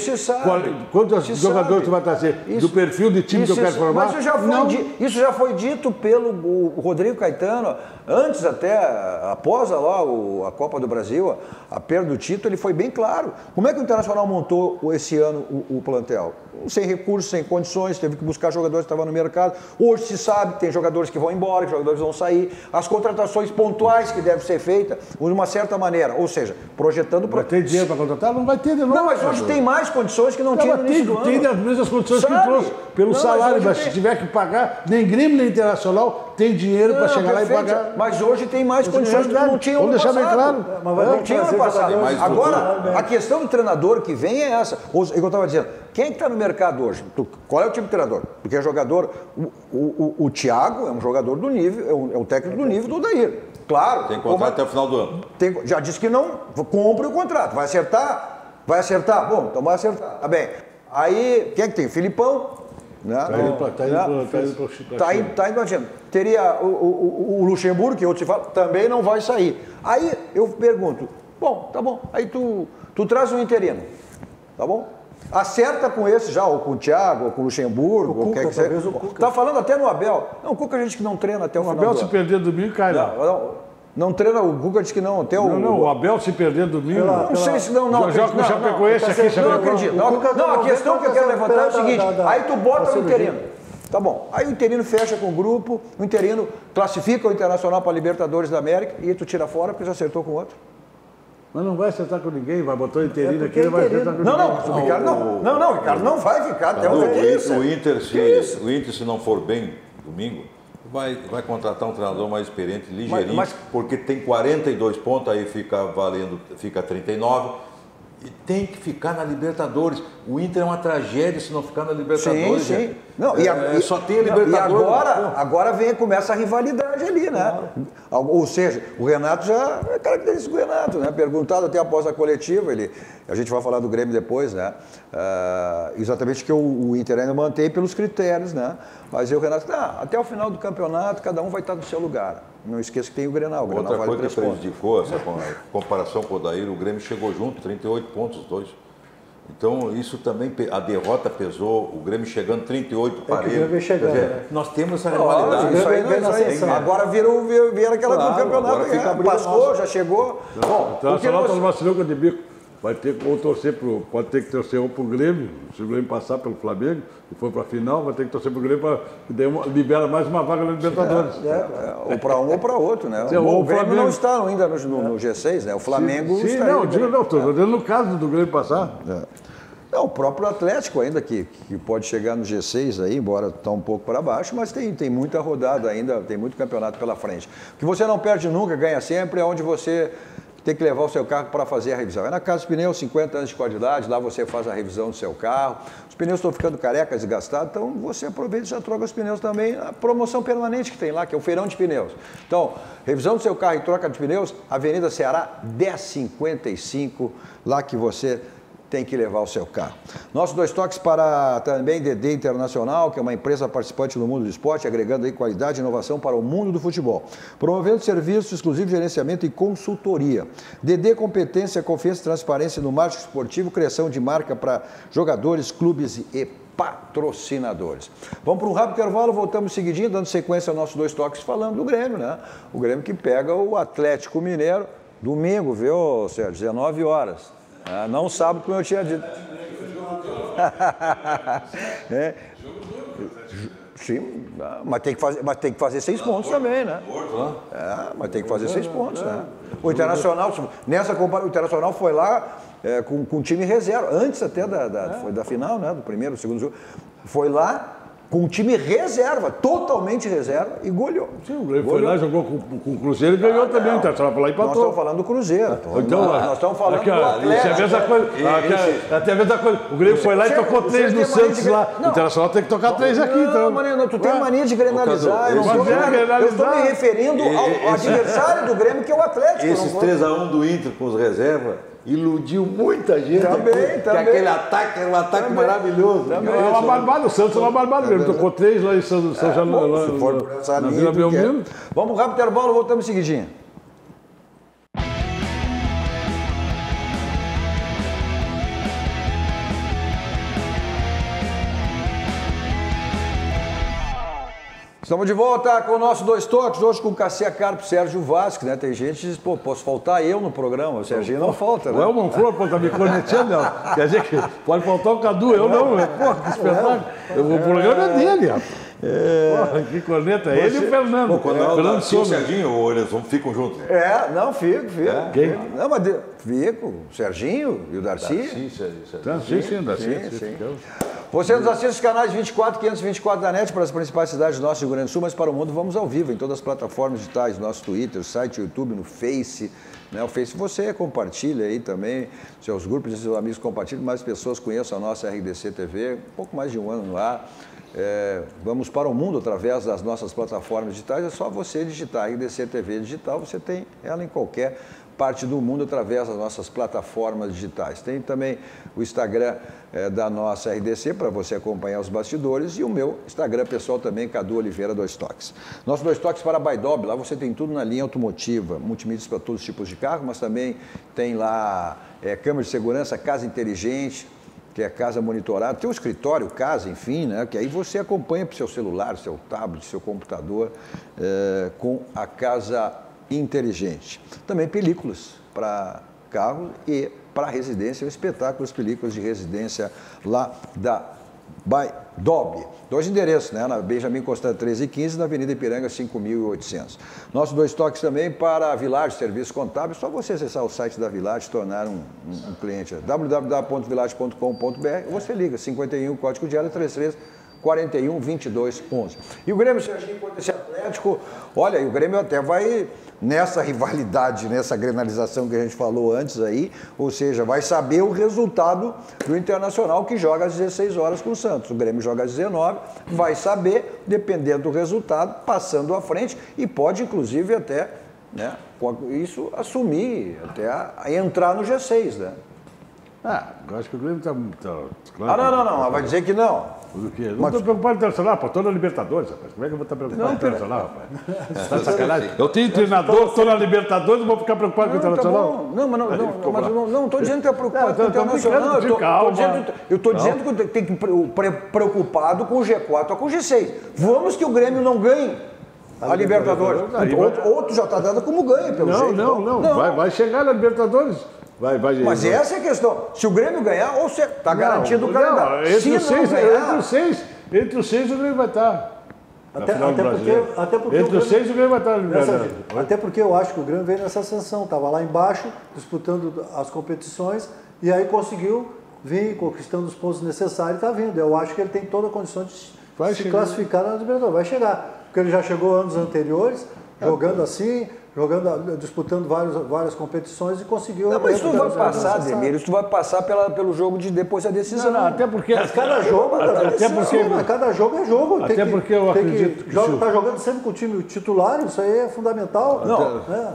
[SPEAKER 3] quantos jogadores tu vai trazer? Do perfil de time que eu quero formar?
[SPEAKER 2] Mas isso já foi dito pelo Rodrigo Caetano, antes até, após a Copa do Brasil, a perda do título, ele foi bem claro. Como é que o Internacional montou esse ano o plantel? Sem recursos, sem condições, teve que buscar jogadores que estavam no mercado. Hoje se sabe que tem jogadores que vão embora, que jogadores vão sair. As contratações pontuais que devem ser feitas de uma certa maneira, ou seja, projetando...
[SPEAKER 3] Vai ter dinheiro para contratar? Não vai ter de novo.
[SPEAKER 2] Não, mas hoje tem mais condições que não tinha no início do ano.
[SPEAKER 3] Tem as mesmas condições que trouxe pelo salário, mas se tiver que pagar, nem Grêmio nem Internacional tem dinheiro para chegar lá e pagar.
[SPEAKER 2] Mas hoje tem mais condições que não tinha no
[SPEAKER 3] passado. Vamos deixar bem claro.
[SPEAKER 2] Não tinha no passado. Agora, a questão do treinador que vem é essa. Eu estava dizendo, quem é que está no mercado hoje? Qual é o tipo de treinador? Porque é jogador... O Thiago é um jogador do nível, é um técnico do nível do Odair. Claro.
[SPEAKER 4] Tem contrato até o final do ano.
[SPEAKER 2] Já disse que não, compre o contrato. Vai acertar? Vai acertar? Bom, então vai acertar. Tá bem. Aí, quem é que tem? Filipão. Está indo para China. Teria o Luxemburgo, que outro se fala, também não vai sair. Aí eu pergunto, bom, tá bom, aí tu traz um interino, tá bom? Acerta com esse já, ou com o Thiago, ou com o Luxemburgo, ou quer que seja. Tá falando até no Abel. Não, o Cuca a gente que não treina até o final do ano.
[SPEAKER 3] O Abel se perder domingo cai lá.
[SPEAKER 2] Não treina, o Cuca diz que não, até o...
[SPEAKER 3] Não, o Abel se perder domingo...
[SPEAKER 2] Não sei se não...
[SPEAKER 3] Já com o Chapecoense aqui...
[SPEAKER 2] Não acredito. Não, a questão que eu quero levantar é o seguinte, aí tu bota o interino. Tá bom, aí o interino fecha com o grupo, o interino classifica o Internacional para a Libertadores da América e tu tira fora porque já acertou com o outro.
[SPEAKER 3] Mas não vai acertar com ninguém, vai botar o interino aqui, não vai acertar com ninguém.
[SPEAKER 2] O Ricardo não vai ficar até o
[SPEAKER 4] O Inter, se não for bem domingo, vai contratar um treinador mais experiente, ligeirinho, porque tem 42 pontos, aí fica 39, e tem que ficar na Libertadores. O Inter é uma tragédia se não ficar na Libertadores.
[SPEAKER 2] Sim.
[SPEAKER 4] Só tem a Libertadores.
[SPEAKER 2] E agora começa a rivalidade ali, né? Ou seja, o Renato já é característico do Renato, né? Perguntado até após a coletiva, a gente vai falar do Grêmio depois, né? Exatamente que o Inter ainda mantém pelos critérios, né? Mas o Renato, até o final do campeonato, cada um vai estar no seu lugar. Não esqueça que tem o Grenal.
[SPEAKER 4] Outra coisa que prejudicou essa comparação com o Odair, o Grêmio chegou junto, 38 pontos os dois. Então, isso também, a derrota pesou, o Grêmio chegando 38 parelho. Nós temos essa rivalidade.
[SPEAKER 2] Agora vieram aquela do campeonato. Passou, já chegou.
[SPEAKER 3] Bom, o que nós... uma sinuca de bico. Pode ter que torcer ou para o Grêmio, se o Grêmio passar pelo Flamengo, e for para a final, vai ter que torcer para o Grêmio para libera mais uma vaga na Libertadores.
[SPEAKER 2] Ou para um ou para outro, né? O Grêmio não está ainda no G6, né? O Flamengo está.
[SPEAKER 3] Não, estou dizendo no caso do Grêmio passar.
[SPEAKER 2] Não, o próprio Atlético ainda que pode chegar no G6 aí, embora está um pouco para baixo, mas tem muita rodada ainda, tem muito campeonato pela frente. O que você não perde nunca, ganha sempre, é onde você tem que levar o seu carro para fazer a revisão. É na Casa dos Pneus, 50 anos de qualidade, lá você faz a revisão do seu carro. Os pneus estão ficando carecas e gastados, então você aproveita e já troca os pneus também. A promoção permanente que tem lá, que é o feirão de pneus. Então, revisão do seu carro e troca de pneus, Avenida Ceará 1055, lá que você tem que levar o seu carro. Nossos 2 toques para também DD Internacional, que é uma empresa participante no mundo do esporte, agregando aí qualidade e inovação para o mundo do futebol. Promovendo serviços exclusivos de gerenciamento e consultoria. DD Competência, confiança e transparência no marketing esportivo, criação de marca para jogadores, clubes e patrocinadores. Vamos para um rápido intervalo, voltamos seguidinho, dando sequência aos nossos 2 toques, falando do Grêmio, né? O Grêmio que pega o Atlético Mineiro, domingo, viu, Sérgio? 19 horas. Não sábado, como eu tinha dito. Sim, mas tem que fazer 6 pontos também, né? Mas tem que fazer 6 pontos, né? O Internacional, o Internacional foi lá com time reserva, antes até da final, né? Do primeiro, segundo jogo. Foi lá com um time reserva, totalmente reserva, e goleou.
[SPEAKER 3] Sim, o Grêmio foi lá, jogou com o Cruzeiro e ganhou também. O Internacional foi lá e empatou.
[SPEAKER 2] Nós estamos falando do Cruzeiro.
[SPEAKER 3] Então,
[SPEAKER 2] nós estamos falando do Atlético.
[SPEAKER 3] Isso é a mesma coisa. Até a mesma coisa. O Grêmio foi lá e tocou 3 no Santos lá. O Internacional tem que tocar 3 aqui, então.
[SPEAKER 2] Não, Mariano, tu tem mania de grenalizar. Eu estou me referindo ao adversário do Grêmio, que é o Atlético.
[SPEAKER 4] Esses 3-1 do Inter com os reservas iludiu muita gente.
[SPEAKER 2] Também.
[SPEAKER 4] Que aquele ataque era um ataque maravilhoso.
[SPEAKER 3] É uma barbada, o Santos é uma barbada mesmo. Tocou 3 lá em São Januário.
[SPEAKER 2] Se for por essa linha, vamos rápido intervalo, voltamos seguidinho. Estamos de volta com o nosso 2 toques, hoje com o Cassia Carpo e Sérgio Vasco, né? Tem gente que diz, pô, posso faltar eu no programa, o Serginho não falta, né?
[SPEAKER 3] O Elman Flor, pô, tá me cornetando, não. Quer dizer que pode faltar o Cadu, eu não, pô, que espetáculo. O programa é dele, rapaz. Porra, que corneta, ele e o Fernando.
[SPEAKER 4] Pô, quando o Serginho ou eles ficam juntos?
[SPEAKER 2] Fico.
[SPEAKER 3] Quem?
[SPEAKER 2] Não, mas fico, o Serginho e o Darcy.
[SPEAKER 3] Sim, Darcy.
[SPEAKER 2] Você nos assiste os canais 24 524 da NET para as principais cidades do nosso Rio Grande do Sul, mas para o mundo vamos ao vivo em todas as plataformas digitais, nosso Twitter, site, YouTube, no Face. Né? O Face você compartilha aí também, seus grupos e seus amigos compartilham, mais pessoas conheçam a nossa RDC TV, um pouco mais de um ano no ar. Vamos para o mundo através das nossas plataformas digitais, é só você digitar RDC TV Digital, você tem ela em qualquer parte do mundo através das nossas plataformas digitais. Tem também o Instagram da nossa RDC para você acompanhar os bastidores e o meu Instagram pessoal também, Cadu Oliveira 2 Toques. Nossos 2 Toques para Baidob, lá você tem tudo na linha automotiva, multimídias para todos os tipos de carro, mas também tem lá câmera de segurança, casa inteligente, que é casa monitorada, tem um escritório, casa, enfim, né? Que aí você acompanha para o seu celular, seu tablet, seu computador, com a casa inteligente. Também películas para carro e para residência, espetáculos, películas de residência lá da Baidob. 2 endereços, né? Na Benjamin Constant 1315, na Avenida Ipiranga 5800. Nossos 2 toques também para a Village Serviços Contábeis, só você acessar o site da Village e tornar um cliente. www.village.com.br, você liga 51, código de área 33 41 22 11. E o Grêmio, Serginho, contra esse Atlético, olha, e o Grêmio até vai nessa rivalidade, nessa grenalização que a gente falou antes aí, ou seja, vai saber o resultado do Internacional que joga às 16 horas com o Santos. O Grêmio joga às 19, vai saber, dependendo do resultado, passando à frente e pode inclusive até, né, isso assumir, até entrar no G6, né?
[SPEAKER 3] Eu acho que o Grêmio está
[SPEAKER 2] claro. Não, vai dizer que não.
[SPEAKER 3] Por quê? Não estou preocupado com o Internacional, pô, estou na Libertadores, rapaz. Como é que eu vou estar preocupado com o Internacional, rapaz? Você está de sacanagem? Eu tenho treinador, estou na Libertadores, não vou ficar preocupado com o Internacional?
[SPEAKER 2] Tá não estou dizendo que é preocupado com o Internacional. Eu estou dizendo que tem que preocupado com o G4 ou com o G6. Vamos que o Grêmio não ganhe a Libertadores. Outro já está dado como ganha, pelo jeito.
[SPEAKER 3] Não. Vai chegar na Libertadores.
[SPEAKER 2] Mas essa é a questão. Se o Grêmio ganhar, ou você está garantido o calendário.
[SPEAKER 3] Entre os seis o Grêmio vai estar.
[SPEAKER 5] Até porque
[SPEAKER 3] entre os 6 o Grêmio vai estar na Libertadores.
[SPEAKER 5] Até porque eu acho que o Grêmio veio nessa ascensão. Estava lá embaixo, disputando as competições, e aí conseguiu vir conquistando os pontos necessários e está vindo. Eu acho que ele tem toda a condição de se classificar na Libertadores. Vai chegar, porque ele já chegou anos anteriores, jogando assim, disputando várias competições e conseguiu...
[SPEAKER 2] Não, mas isso vai passar, Ademir, isso vai passar pelo jogo de depois da decisão.
[SPEAKER 3] Não, até porque...
[SPEAKER 5] Mas cada jogo cada jogo é jogo.
[SPEAKER 3] Até porque eu acredito que...
[SPEAKER 5] Está jogando sempre com o time titular, isso aí é fundamental.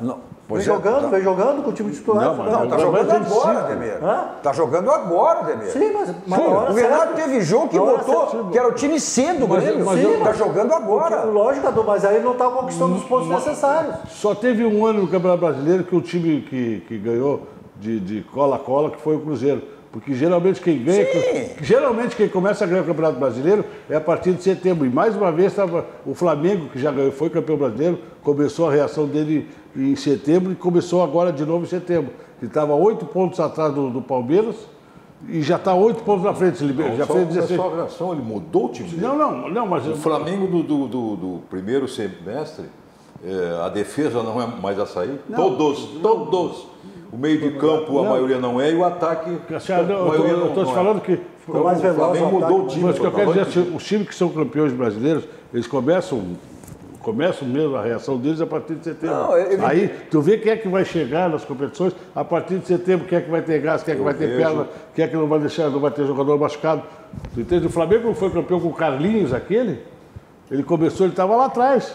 [SPEAKER 2] Não.
[SPEAKER 5] Vem jogando com o time titular.
[SPEAKER 2] Não, está jogando agora, Ademir. Está jogando agora, Ademir.
[SPEAKER 5] Sim, mas
[SPEAKER 2] o Renato teve jogo que botou, que era o time C do Grêmio. Está jogando agora.
[SPEAKER 5] Lógico, mas aí não está conquistando os pontos necessários.
[SPEAKER 3] Só teve um ano no Campeonato Brasileiro que o time que ganhou de cola a cola, que foi o Cruzeiro. Porque geralmente quem ganha, quem começa a ganhar o Campeonato Brasileiro é a partir de setembro. E mais uma vez estava o Flamengo, que já ganhou, foi campeão brasileiro, começou a reação dele em setembro e começou agora de novo em setembro. Ele estava 8 pontos atrás do Palmeiras e já está 8 pontos na frente. Ele já fez 16.
[SPEAKER 4] Só a reação, ele mudou o time dele.
[SPEAKER 3] Não, mas...
[SPEAKER 4] O Flamengo do primeiro semestre, a defesa não é mais a sair. Todos. O meio de campo, a maioria não é, e o ataque...
[SPEAKER 3] Eu estou te falando que
[SPEAKER 5] o
[SPEAKER 3] Flamengo
[SPEAKER 5] mudou
[SPEAKER 3] o time. Mas o que eu quero dizer, os times que são campeões brasileiros, eles começam mesmo a reação deles a partir de setembro. Aí tu vê quem é que vai chegar nas competições a partir de setembro, quem é que vai ter gás, quem é que vai ter perna, quem é que não vai ter jogador machucado. Tu entende? O Flamengo foi campeão com o Carlinhos, ele estava lá atrás.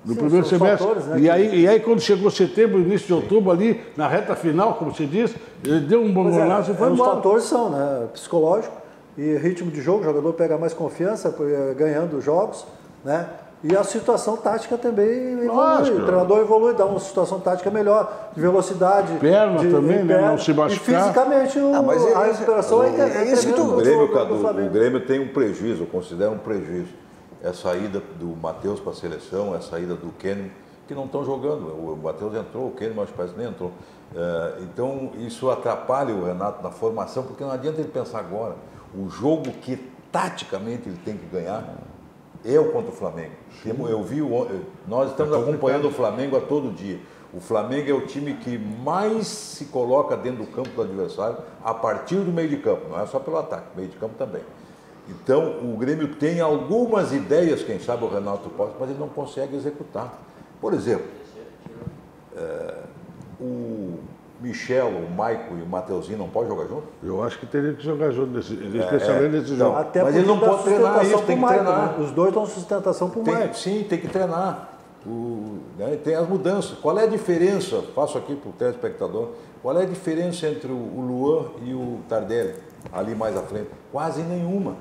[SPEAKER 3] No primeiro semestre. Fatores, né, e aí, quando chegou setembro, início de outubro, ali, na reta final, como se diz, ele deu um bom golaço e foi embora.
[SPEAKER 5] Os fatores são, né, psicológico e ritmo de jogo, o jogador pega mais confiança, ganhando jogos, né? E a situação tática também evolui. O treinador evolui, dá uma situação tática melhor, de velocidade.
[SPEAKER 3] Perna também, né? Não se machucar.
[SPEAKER 5] E fisicamente a recuperação é
[SPEAKER 2] isso que
[SPEAKER 4] o Grêmio tem um prejuízo, eu considero um prejuízo. É a saída do Matheus para a seleção, é a saída do Kenny, que não estão jogando. O Matheus entrou, o Kenny, mas parece que nem entrou. Então, isso atrapalha o Renato na formação, porque não adianta ele pensar agora. O jogo que taticamente ele tem que ganhar é o contra o Flamengo. Nós estamos acompanhando o Flamengo a todo dia. O Flamengo é o time que mais se coloca dentro do campo do adversário a partir do meio de campo. Não é só pelo ataque, meio de campo também. Então, o Grêmio tem algumas ideias, quem sabe o Renato possa, mas ele não consegue executar. Por exemplo, o Michel, o Maico e o Mateuzinho não podem jogar junto?
[SPEAKER 3] Eu acho que teria que jogar junto, especialmente nesse jogo.
[SPEAKER 5] Até
[SPEAKER 4] mas ele não pode treinar isso, tem que treinar.
[SPEAKER 5] Né? Os dois dão sustentação para o Maico.
[SPEAKER 4] Sim, tem que treinar. Tem as mudanças. Qual é a diferença, faço aqui para o telespectador, qual é a diferença entre o Luan e o Tardelli, ali mais à frente? Quase nenhuma.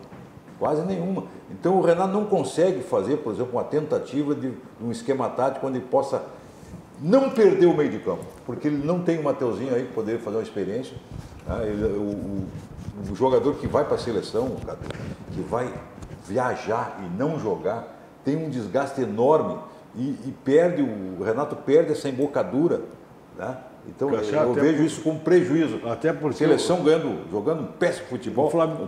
[SPEAKER 4] Então o Renato não consegue fazer, por exemplo, uma tentativa de um esquema tático onde ele possa não perder o meio de campo, porque ele não tem o Mateuzinho aí que poderia fazer uma experiência. O jogador que vai para a seleção, que vai viajar e não jogar, tem um desgaste enorme e o Renato perde essa embocadura, né? Então eu vejo isso como prejuízo.
[SPEAKER 3] Até porque
[SPEAKER 4] seleção jogando um péssimo futebol.
[SPEAKER 3] O Flamengo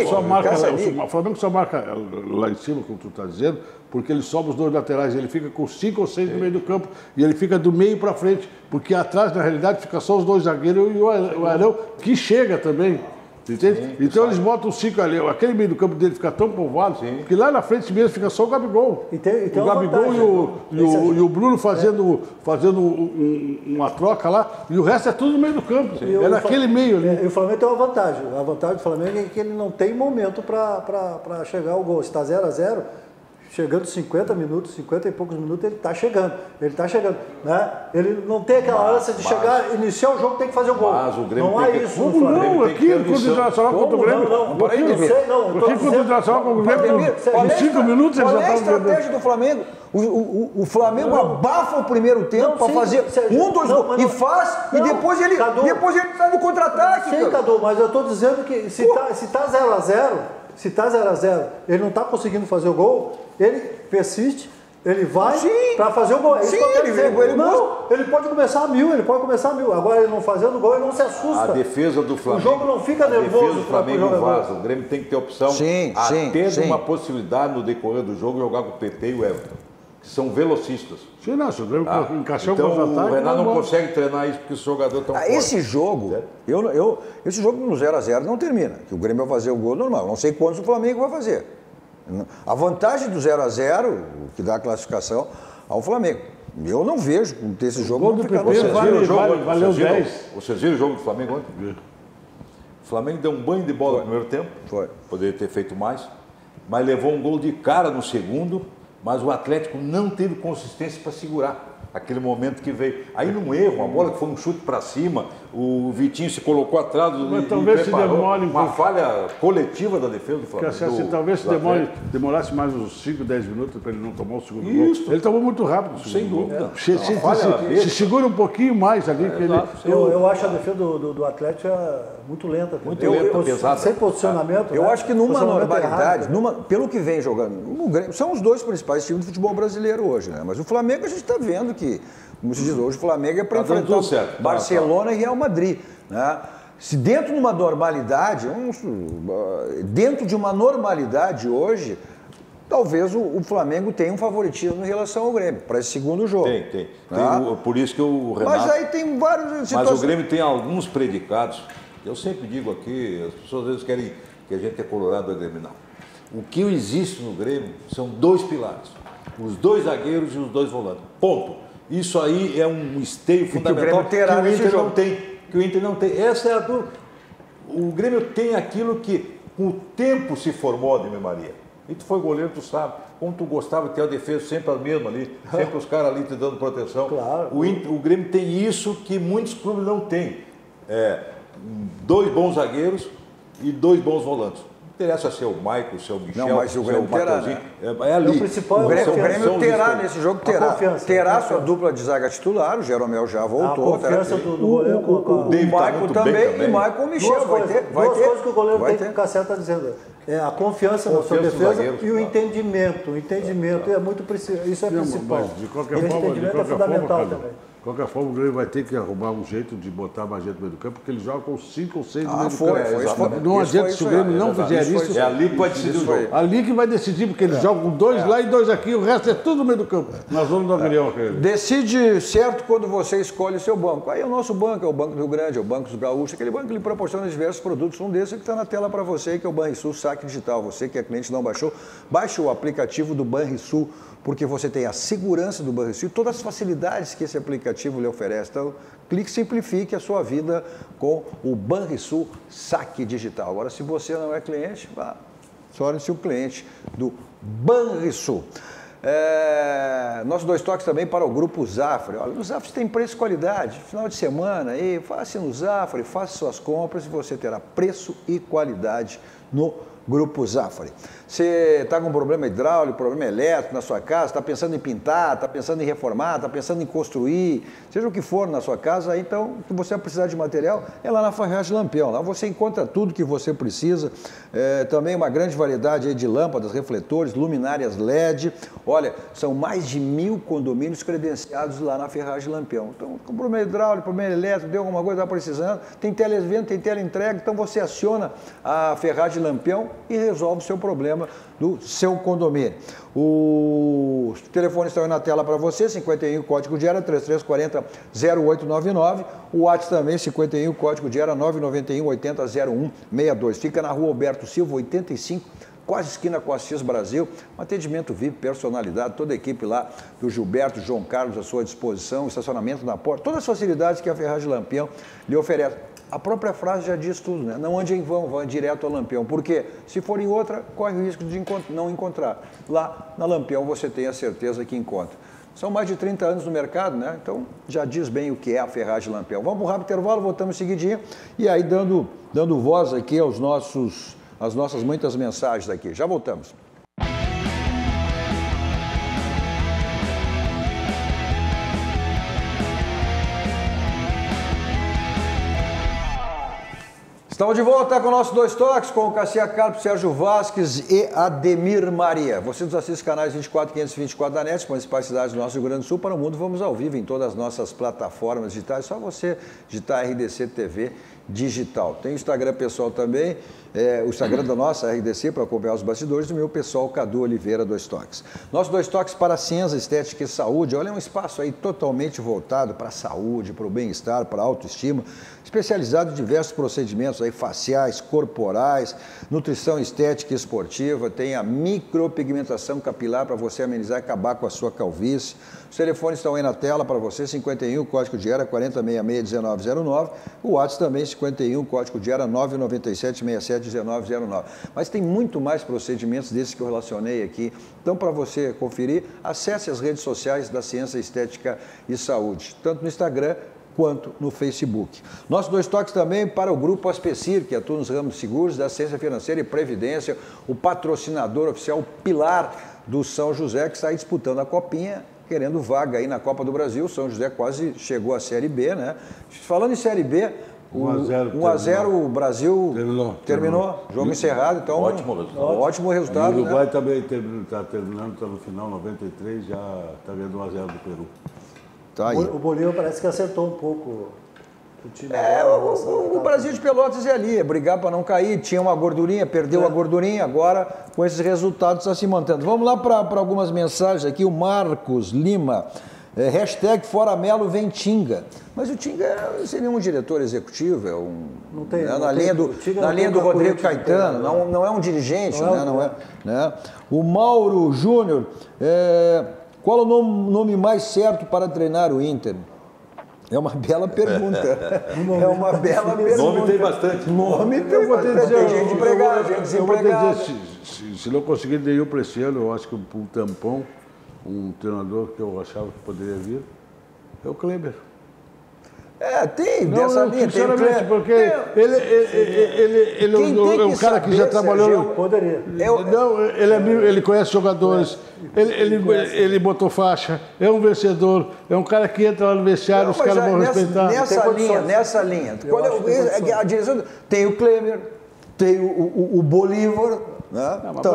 [SPEAKER 3] só marca lá em cima, como tu está dizendo, porque ele sobe os dois laterais, ele fica com 5 ou 6 no meio do campo e ele fica do meio para frente, porque atrás, na realidade, fica só os dois zagueiros e o Arão, que chega também. Entende? Sim, então eles botam 5 ali, aquele meio do campo dele fica tão povoado, que lá na frente mesmo fica só o Gabigol. O Gabigol e o Bruno fazendo uma troca lá, e o resto é tudo no meio do campo. É naquele meio ali.
[SPEAKER 5] E o Flamengo tem uma vantagem. A vantagem do Flamengo é que ele não tem momento para chegar ao gol. Se está 0-0, chegando 50 e poucos minutos, ele está chegando. Né? Ele não tem aquela ânsia de chegar, iniciar o jogo, tem que fazer o gol.
[SPEAKER 4] Mas o Grêmio
[SPEAKER 5] não há isso.
[SPEAKER 3] Não, aqui contra o Internacional contra o Grêmio. Aqui contra o Internacional contra o Grêmio, em 5 minutos eles já estavam.
[SPEAKER 2] Qual é a estratégia do Flamengo? O Flamengo abafa o primeiro tempo para fazer 1, 2 gols e faz, e depois ele sai no contra-ataque.
[SPEAKER 5] Sim, Cadu, mas eu estou dizendo que se está 0-0, ele não está conseguindo fazer o gol, ele persiste, ele vai para fazer o gol. É isso que eu quero dizer. Ele pode começar a mil, Agora, ele não fazendo o gol, ele não se assusta.
[SPEAKER 4] A defesa do Flamengo.
[SPEAKER 5] O jogo não fica nervoso.
[SPEAKER 4] A defesa do Flamengo vaza. O Grêmio tem que ter opção.
[SPEAKER 2] Sim.
[SPEAKER 4] Uma possibilidade no decorrer do jogo jogar com o PP e o Everton. que são velocistas.
[SPEAKER 3] Sim, não, se o Grêmio encaixar
[SPEAKER 4] então,
[SPEAKER 3] o contra-ataque...
[SPEAKER 4] o Renato não consegue treinar isso porque os jogadores estão fortes.
[SPEAKER 2] Esse jogo, esse jogo no 0-0 não termina, que o Grêmio vai fazer o gol normal. Não sei quantos o Flamengo vai fazer. A vantagem do 0-0, que dá a classificação ao Flamengo. Eu não vejo esse jogo.
[SPEAKER 3] O gol do PP valeu 10.
[SPEAKER 4] Vocês viram o jogo do Flamengo ontem? O Flamengo deu um banho de bola no primeiro tempo. Poderia ter feito mais. Mas levou um gol de cara no segundo. Mas o Atlético não teve consistência para segurar aquele momento que veio. Aí num erro, a bola que foi um chute para cima, o Vitinho se colocou atrás
[SPEAKER 3] mas talvez se demore
[SPEAKER 4] uma falha coletiva da defesa do Flamengo.
[SPEAKER 3] Talvez se demorasse mais uns 5, 10 minutos para ele não tomar o segundo gol. Ele tomou muito rápido.
[SPEAKER 4] Sem dúvida.
[SPEAKER 3] Se segura um pouquinho mais ali.
[SPEAKER 5] Eu acho a defesa do Atlético muito lenta.
[SPEAKER 4] Muito lenta, pesada.
[SPEAKER 5] Sem posicionamento.
[SPEAKER 2] Eu acho que numa normalidade, pelo que vem jogando, são os dois principais times do futebol brasileiro hoje, né? Mas o Flamengo a gente está vendo que, como se diz hoje, o Flamengo é para enfrentar Barcelona e Real Madrid, né? Se dentro de uma normalidade, hoje, talvez o Flamengo tenha um favoritismo em relação ao Grêmio, para esse segundo jogo.
[SPEAKER 4] Tem. Por isso que o Renato...
[SPEAKER 2] Mas aí tem vários...
[SPEAKER 4] Mas o Grêmio tem alguns predicados. Eu sempre digo aqui, as pessoas às vezes querem que a gente é colorado do Grêmio. Não. O que existe no Grêmio são 2 pilares. Os 2 zagueiros e os 2 volantes. Ponto. Isso aí é um esteio fundamental que o Inter não tem. Que o Inter não tem. Essa é a dúvida. O Grêmio tem aquilo que com o tempo se formou, Ademir Maria. E tu foi goleiro, tu sabe. Como tu gostava de ter a defesa sempre a mesma ali. Sempre os caras ali te dando proteção.
[SPEAKER 5] Claro.
[SPEAKER 4] O Grêmio tem isso que muitos clubes não têm. 2 bons zagueiros e 2 bons volantes. Não interessa ser o Maicon, ser o Michel,
[SPEAKER 2] não, mas o Grêmio terá, né?
[SPEAKER 4] É ali.
[SPEAKER 5] O
[SPEAKER 2] Grêmio terá nesse jogo, terá sua dupla de zaga titular, o Jeromel já voltou.
[SPEAKER 5] A confiança do goleiro
[SPEAKER 2] o Maicon também, e o Maicon Michel.
[SPEAKER 5] Duas coisas que o goleiro tem que ficar certo dizendo. A confiança na sua defesa e o entendimento. O entendimento é muito preciso. Isso é principal.
[SPEAKER 3] De qualquer forma,
[SPEAKER 5] entendimento é fundamental também.
[SPEAKER 3] De qualquer forma, o Grêmio vai ter que arrumar um jeito de botar mais gente no meio do campo, porque ele joga com 5 ou 6 no meio do campo. Não adianta se o Grêmio não fizer isso.
[SPEAKER 4] É ali que vai decidir o jogo.
[SPEAKER 3] Ali que vai decidir, porque eles jogam com 2 lá e 2 aqui, o resto é tudo no meio do campo. Nós vamos dar opinião com ele.
[SPEAKER 2] Decide certo quando você escolhe o seu banco. Aí é o nosso banco, é o Banco do Rio Grande, é o Banco dos Gaúchos, aquele banco que lhe proporciona diversos produtos. Um desses que está na tela para você, que é o Banrisul Saque Digital. Você que é cliente não baixou, baixe o aplicativo do Banrisul, porque você tem a segurança do Banrisul e todas as facilidades que esse aplicativo lhe oferece. Então, clique e simplifique a sua vida com o Banrisul Saque Digital. Agora, se você não é cliente, torne-se um cliente do Banrisul. Nossos 2 toques também para o Grupo Zafari. Olha, o Zafari tem preço e qualidade. Final de semana, aí, faça no Zafari, faça suas compras e você terá preço e qualidade no Grupo Zafari. Você está com problema hidráulico, problema elétrico na sua casa, está pensando em pintar, está pensando em reformar, está pensando em construir, seja o que for na sua casa, então o que você vai precisar de material é lá na Ferragem Lampião. Lá você encontra tudo que você precisa, também uma grande variedade aí de lâmpadas, refletores, luminárias LED. Olha, são mais de 1000 condomínios credenciados lá na Ferragem Lampião. Então, com problema hidráulico, problema elétrico, deu alguma coisa, está precisando, tem televenda, tem teleentrega, então você aciona a Ferragem Lampião e resolve o seu problema do seu condomínio. O telefone está aí na tela para você, 51, código de área 3340-0899. O WhatsApp também, 51, código de área 991-80-0162. Fica na rua Alberto Silva, 85, quase esquina com Assis Brasil. Um atendimento VIP, personalidade, toda a equipe lá do Gilberto, João Carlos à sua disposição, estacionamento na porta, todas as facilidades que a Ferragem Lampião lhe oferece. A própria frase já diz tudo, né? Não ande em vão, vá direto ao Lampião. Porque se for em outra, corre o risco de não encontrar. Lá na Lampião você tem a certeza que encontra. São mais de 30 anos no mercado, né? Então já diz bem o que é a Ferragem Lampião. Vamos para um rápido intervalo, voltamos seguidinho. E aí dando voz aqui às nossas muitas mensagens aqui. Já voltamos. Estamos de volta com o nosso 2 toques, com o Cassia Carpo, Sérgio Vasques e Ademir Maria. Você nos assiste canais 24 524 da NET, as principais cidades do nosso Rio Grande do Sul. Para o mundo, vamos ao vivo em todas as nossas plataformas digitais. Só você digitar RDC TV digital. Tem o Instagram pessoal também, o Instagram da nossa RDC para acompanhar os bastidores, do meu pessoal Cadu Oliveira, 2 Toques. Nosso 2 Toques para ciência, estética e saúde. Olha, é um espaço aí totalmente voltado para a saúde, para o bem-estar, para a autoestima, especializado em diversos procedimentos aí, faciais, corporais, nutrição estética e esportiva, tem a micropigmentação capilar para você amenizar e acabar com a sua calvície. Os telefones estão aí na tela para você, 51, código de área 4066-1909, o WhatsApp também 51, código de área 997-67-1909. Mas tem muito mais procedimentos desses que eu relacionei aqui. Então, para você conferir, acesse as redes sociais da Ciência Estética e Saúde, tanto no Instagram quanto no Facebook. Nossos 2 Toques também para o Grupo Aspecir, que atua nos ramos seguros da ciência financeira e previdência, o patrocinador oficial pilar do São José, que está aí disputando a Copinha, querendo vaga aí na Copa do Brasil. O São José quase chegou à Série B, né? Falando em Série B, 1-0 o Brasil terminou. Jogo encerrado, então ótimo resultado.
[SPEAKER 3] O Uruguai também está terminando, está no final, 93, já está vendo 1-0 do Peru.
[SPEAKER 5] Tá aí. O Bolívar parece que acertou um pouco o time.
[SPEAKER 2] O Brasil de Pelotas é ali, é brigar para não cair, tinha uma gordurinha, perdeu a gordurinha, agora com esses resultados está se mantendo. Vamos lá para algumas mensagens aqui, o Marcos Lima, hashtag Fora Melo vem Tinga. Mas o Tinga seria um diretor executivo,
[SPEAKER 5] não tem,
[SPEAKER 2] na linha do Rodrigo Caetano, não é um dirigente, né? O Mauro Júnior, qual o nome mais certo para treinar o Inter? É uma bela pergunta. É uma bela pergunta.
[SPEAKER 4] Nome tem bastante.
[SPEAKER 2] Nome tem bastante. Tem gente empregada, gente desempregada.
[SPEAKER 3] Se não conseguir nenhum para esse ano, eu acho que um tampão, um treinador que eu achava que poderia vir, é o Kleber.
[SPEAKER 2] Tem dessa linha.
[SPEAKER 3] Sinceramente, porque ele é um cara que já trabalhou.
[SPEAKER 5] Poderia.
[SPEAKER 3] Não, ele conhece jogadores, ele botou faixa, é um vencedor, é um cara que entra lá no vestiário, os caras vão respeitar.
[SPEAKER 2] Nessa linha. Qual é a direção? Tem o Kleber, tem o Bolívar. Né?
[SPEAKER 3] Mas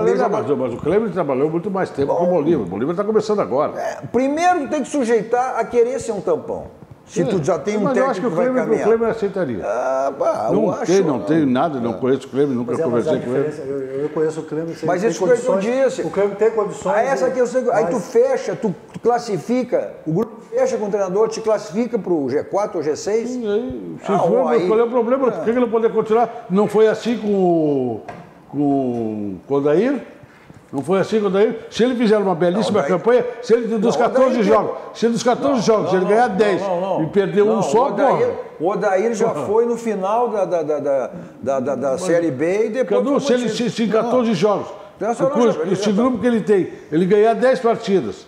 [SPEAKER 3] o Kleber trabalhou muito mais tempo que o Bolívar. O Bolívar está começando agora.
[SPEAKER 2] Primeiro tem que sujeitar a querer ser um tampão. Se tu já tem um técnico que vai caminhar.
[SPEAKER 3] Mas eu acho que o Kleber aceitaria. Não tenho nada, não conheço o Kleber, nunca conversei com ele.
[SPEAKER 5] Eu conheço o Kleber.
[SPEAKER 2] Mas isso que eu disse.
[SPEAKER 5] O Kleber tem condições.
[SPEAKER 2] Aí tu fecha, tu classifica, o grupo fecha com o treinador, te classifica para o G4 ou G6.
[SPEAKER 3] Sim, qual é o problema? Por que ele não pode continuar? Não foi assim com o Odair? Não foi assim com o Odair? Se ele fizer uma belíssima campanha, se ele dos 14 jogos, se ele ganhar 10 e perder um só,
[SPEAKER 2] o Odair já foi no final da Série B e depois...
[SPEAKER 3] Cadu, se em 14 jogos, esse grupo que ele tem, ele ganhar 10 partidas,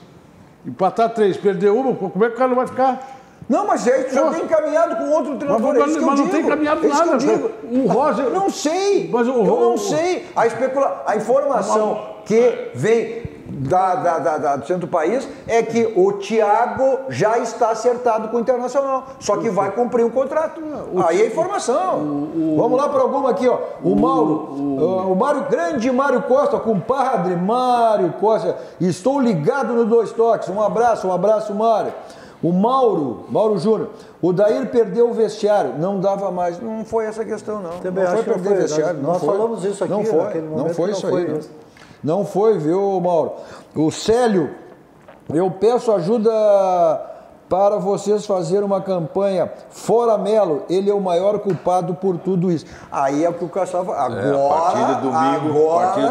[SPEAKER 3] empatar 3, perder uma, como é que o cara não vai ficar?
[SPEAKER 2] Não, mas aí tu já tem caminhado com outro treinador.
[SPEAKER 3] Mas não tem caminhado nada.
[SPEAKER 2] O Roger... Não sei.
[SPEAKER 3] Mas
[SPEAKER 2] eu não sei. A informação que vem do centro do país é que o Thiago já está acertado com o Internacional. Só que vai cumprir o contrato. Aí é informação. Vamos lá para alguma aqui, ó. O grande Mário Costa, compadre Mário Costa. Estou ligado no 2 Toques. Um abraço, Mário. O Mauro Júnior, o Dair perdeu o vestiário, não dava mais. Não foi essa questão, não.
[SPEAKER 5] Também
[SPEAKER 2] não
[SPEAKER 5] foi
[SPEAKER 2] perder o vestiário.
[SPEAKER 5] Nós falamos isso aqui naquele momento.
[SPEAKER 2] Não foi isso aí. Não foi, viu, Mauro? O Célio, eu peço ajuda para vocês fazerem uma campanha. Fora Melo, ele é o maior culpado por tudo isso. Aí é o que o Caçava... Agora,
[SPEAKER 4] a partir de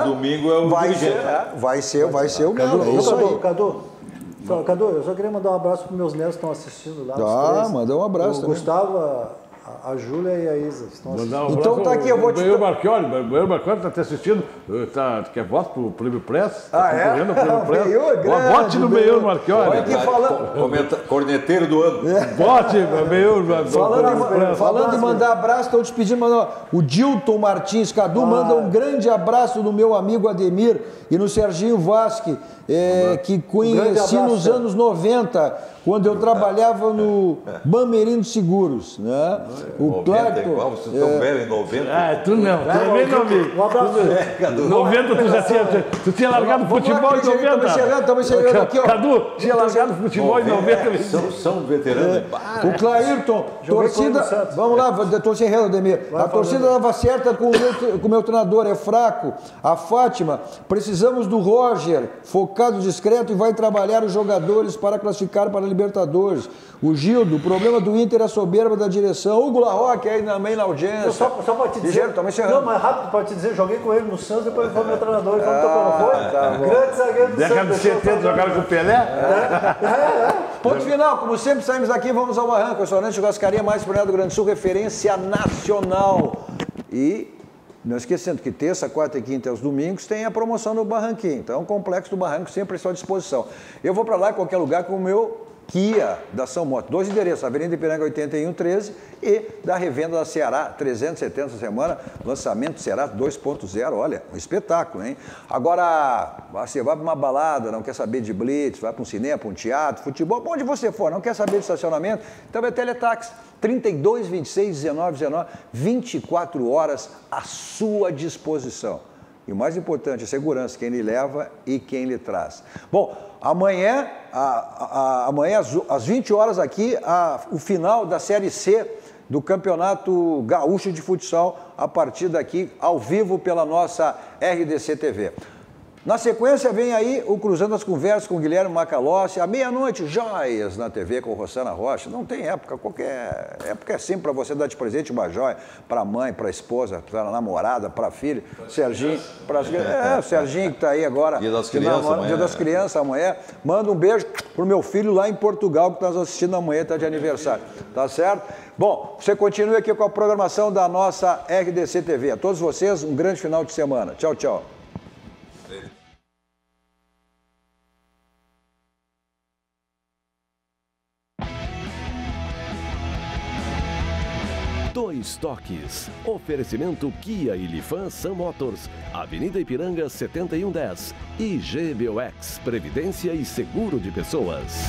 [SPEAKER 4] domingo é o dirigente.
[SPEAKER 2] Vai ser o Melo. É isso aí.
[SPEAKER 5] Cadu, eu só queria mandar um abraço para meus netos que estão assistindo lá.
[SPEAKER 2] Mandar um abraço também.
[SPEAKER 5] O Gustavo, a Júlia e a Isa estão assistindo.
[SPEAKER 2] Então tá aqui, eu vou te...
[SPEAKER 3] O Banheiro Marchiori está te assistindo. Quer voto pro Prêmio Press?
[SPEAKER 2] Correndo
[SPEAKER 3] o Prêmio Press. Vote no Banheiro Marchiori.
[SPEAKER 4] Corneteiro do ano.
[SPEAKER 3] Vote, Banheiro.
[SPEAKER 2] Falando em mandar abraço, estou te pedindo, o Dilton Martins, Cadu, manda um grande abraço no meu amigo Ademir e no Serginho Vasque, que conheci nos anos 90, quando eu trabalhava no Bamerindo Seguros, né? O Clayton.
[SPEAKER 4] Vocês estão velhos em 90.
[SPEAKER 6] Ah, tu não. Também não, amigo.
[SPEAKER 5] Um abraço.
[SPEAKER 6] 90 tu já tinha largado o futebol em 90.
[SPEAKER 2] Estamos chegando aqui, ó.
[SPEAKER 6] Cadu, tinha largado o futebol em 90.
[SPEAKER 4] São veteranos.
[SPEAKER 2] O Clairton, torcida. Vamos lá, estou sem renda, Ademir. A torcida estava certa com o meu treinador, é fraco. A Fátima, precisamos do Roger, focado, discreto e vai trabalhar os jogadores para classificar para a Libertadores. O Gildo, o problema do Inter é a soberba da direção. Hugo Larroque aí também na audiência.
[SPEAKER 5] Só para te dizer. Não, mas rápido para te dizer, joguei com ele no Santos, depois ele foi meu treinador. Grande zagueiro do Santos.
[SPEAKER 6] Década de 70 jogaram com o Pelé?
[SPEAKER 2] Ponto final, como sempre saímos aqui, vamos ao Barranco, restaurante churrascaria mais premiado do Rio Grande do Sul, referência nacional. E não esquecendo que terça, quarta e quinta e aos domingos tem a promoção no Barranquinho. Então o Complexo do Barranco sempre à sua disposição. Eu vou para lá em qualquer lugar com o meu Kia da São Moto. 2 endereços, Avenida Ipiranga 8113 e da revenda da Ceará 370 essa semana, lançamento Ceará 2.0, olha, um espetáculo, hein? Agora, você vai para uma balada, não quer saber de blitz, vai para um cinema, para um teatro, futebol, onde você for, não quer saber de estacionamento, então é Teletaxi, 32 26 19 19, 24 horas à sua disposição. E o mais importante, a segurança, quem lhe leva e quem lhe traz. Bom, amanhã, amanhã às 20 horas aqui, o final da Série C do Campeonato Gaúcho de Futsal, a partir daqui, ao vivo pela nossa RDC TV. Na sequência vem aí o Cruzando as Conversas com Guilherme Macalossi, à meia-noite, joias na TV com Rossana Rocha. Não tem época, qualquer época é sempre para você dar de presente uma joia para a mãe, para a esposa, para a namorada, para a filha. Serginho, o Serginho que está aí agora.
[SPEAKER 4] Dia das Crianças amanhã.
[SPEAKER 2] Dia das Crianças amanhã. Manda um beijo pro meu filho lá em Portugal que está nos assistindo amanhã, está de aniversário. Tá certo? Bom, você continua aqui com a programação da nossa RDC TV. A todos vocês, um grande final de semana. Tchau, tchau.
[SPEAKER 1] Dois Toques. Oferecimento Kia e Lifan Sam Motors. Avenida Ipiranga 7110. E GBOX. Previdência e Seguro de Pessoas.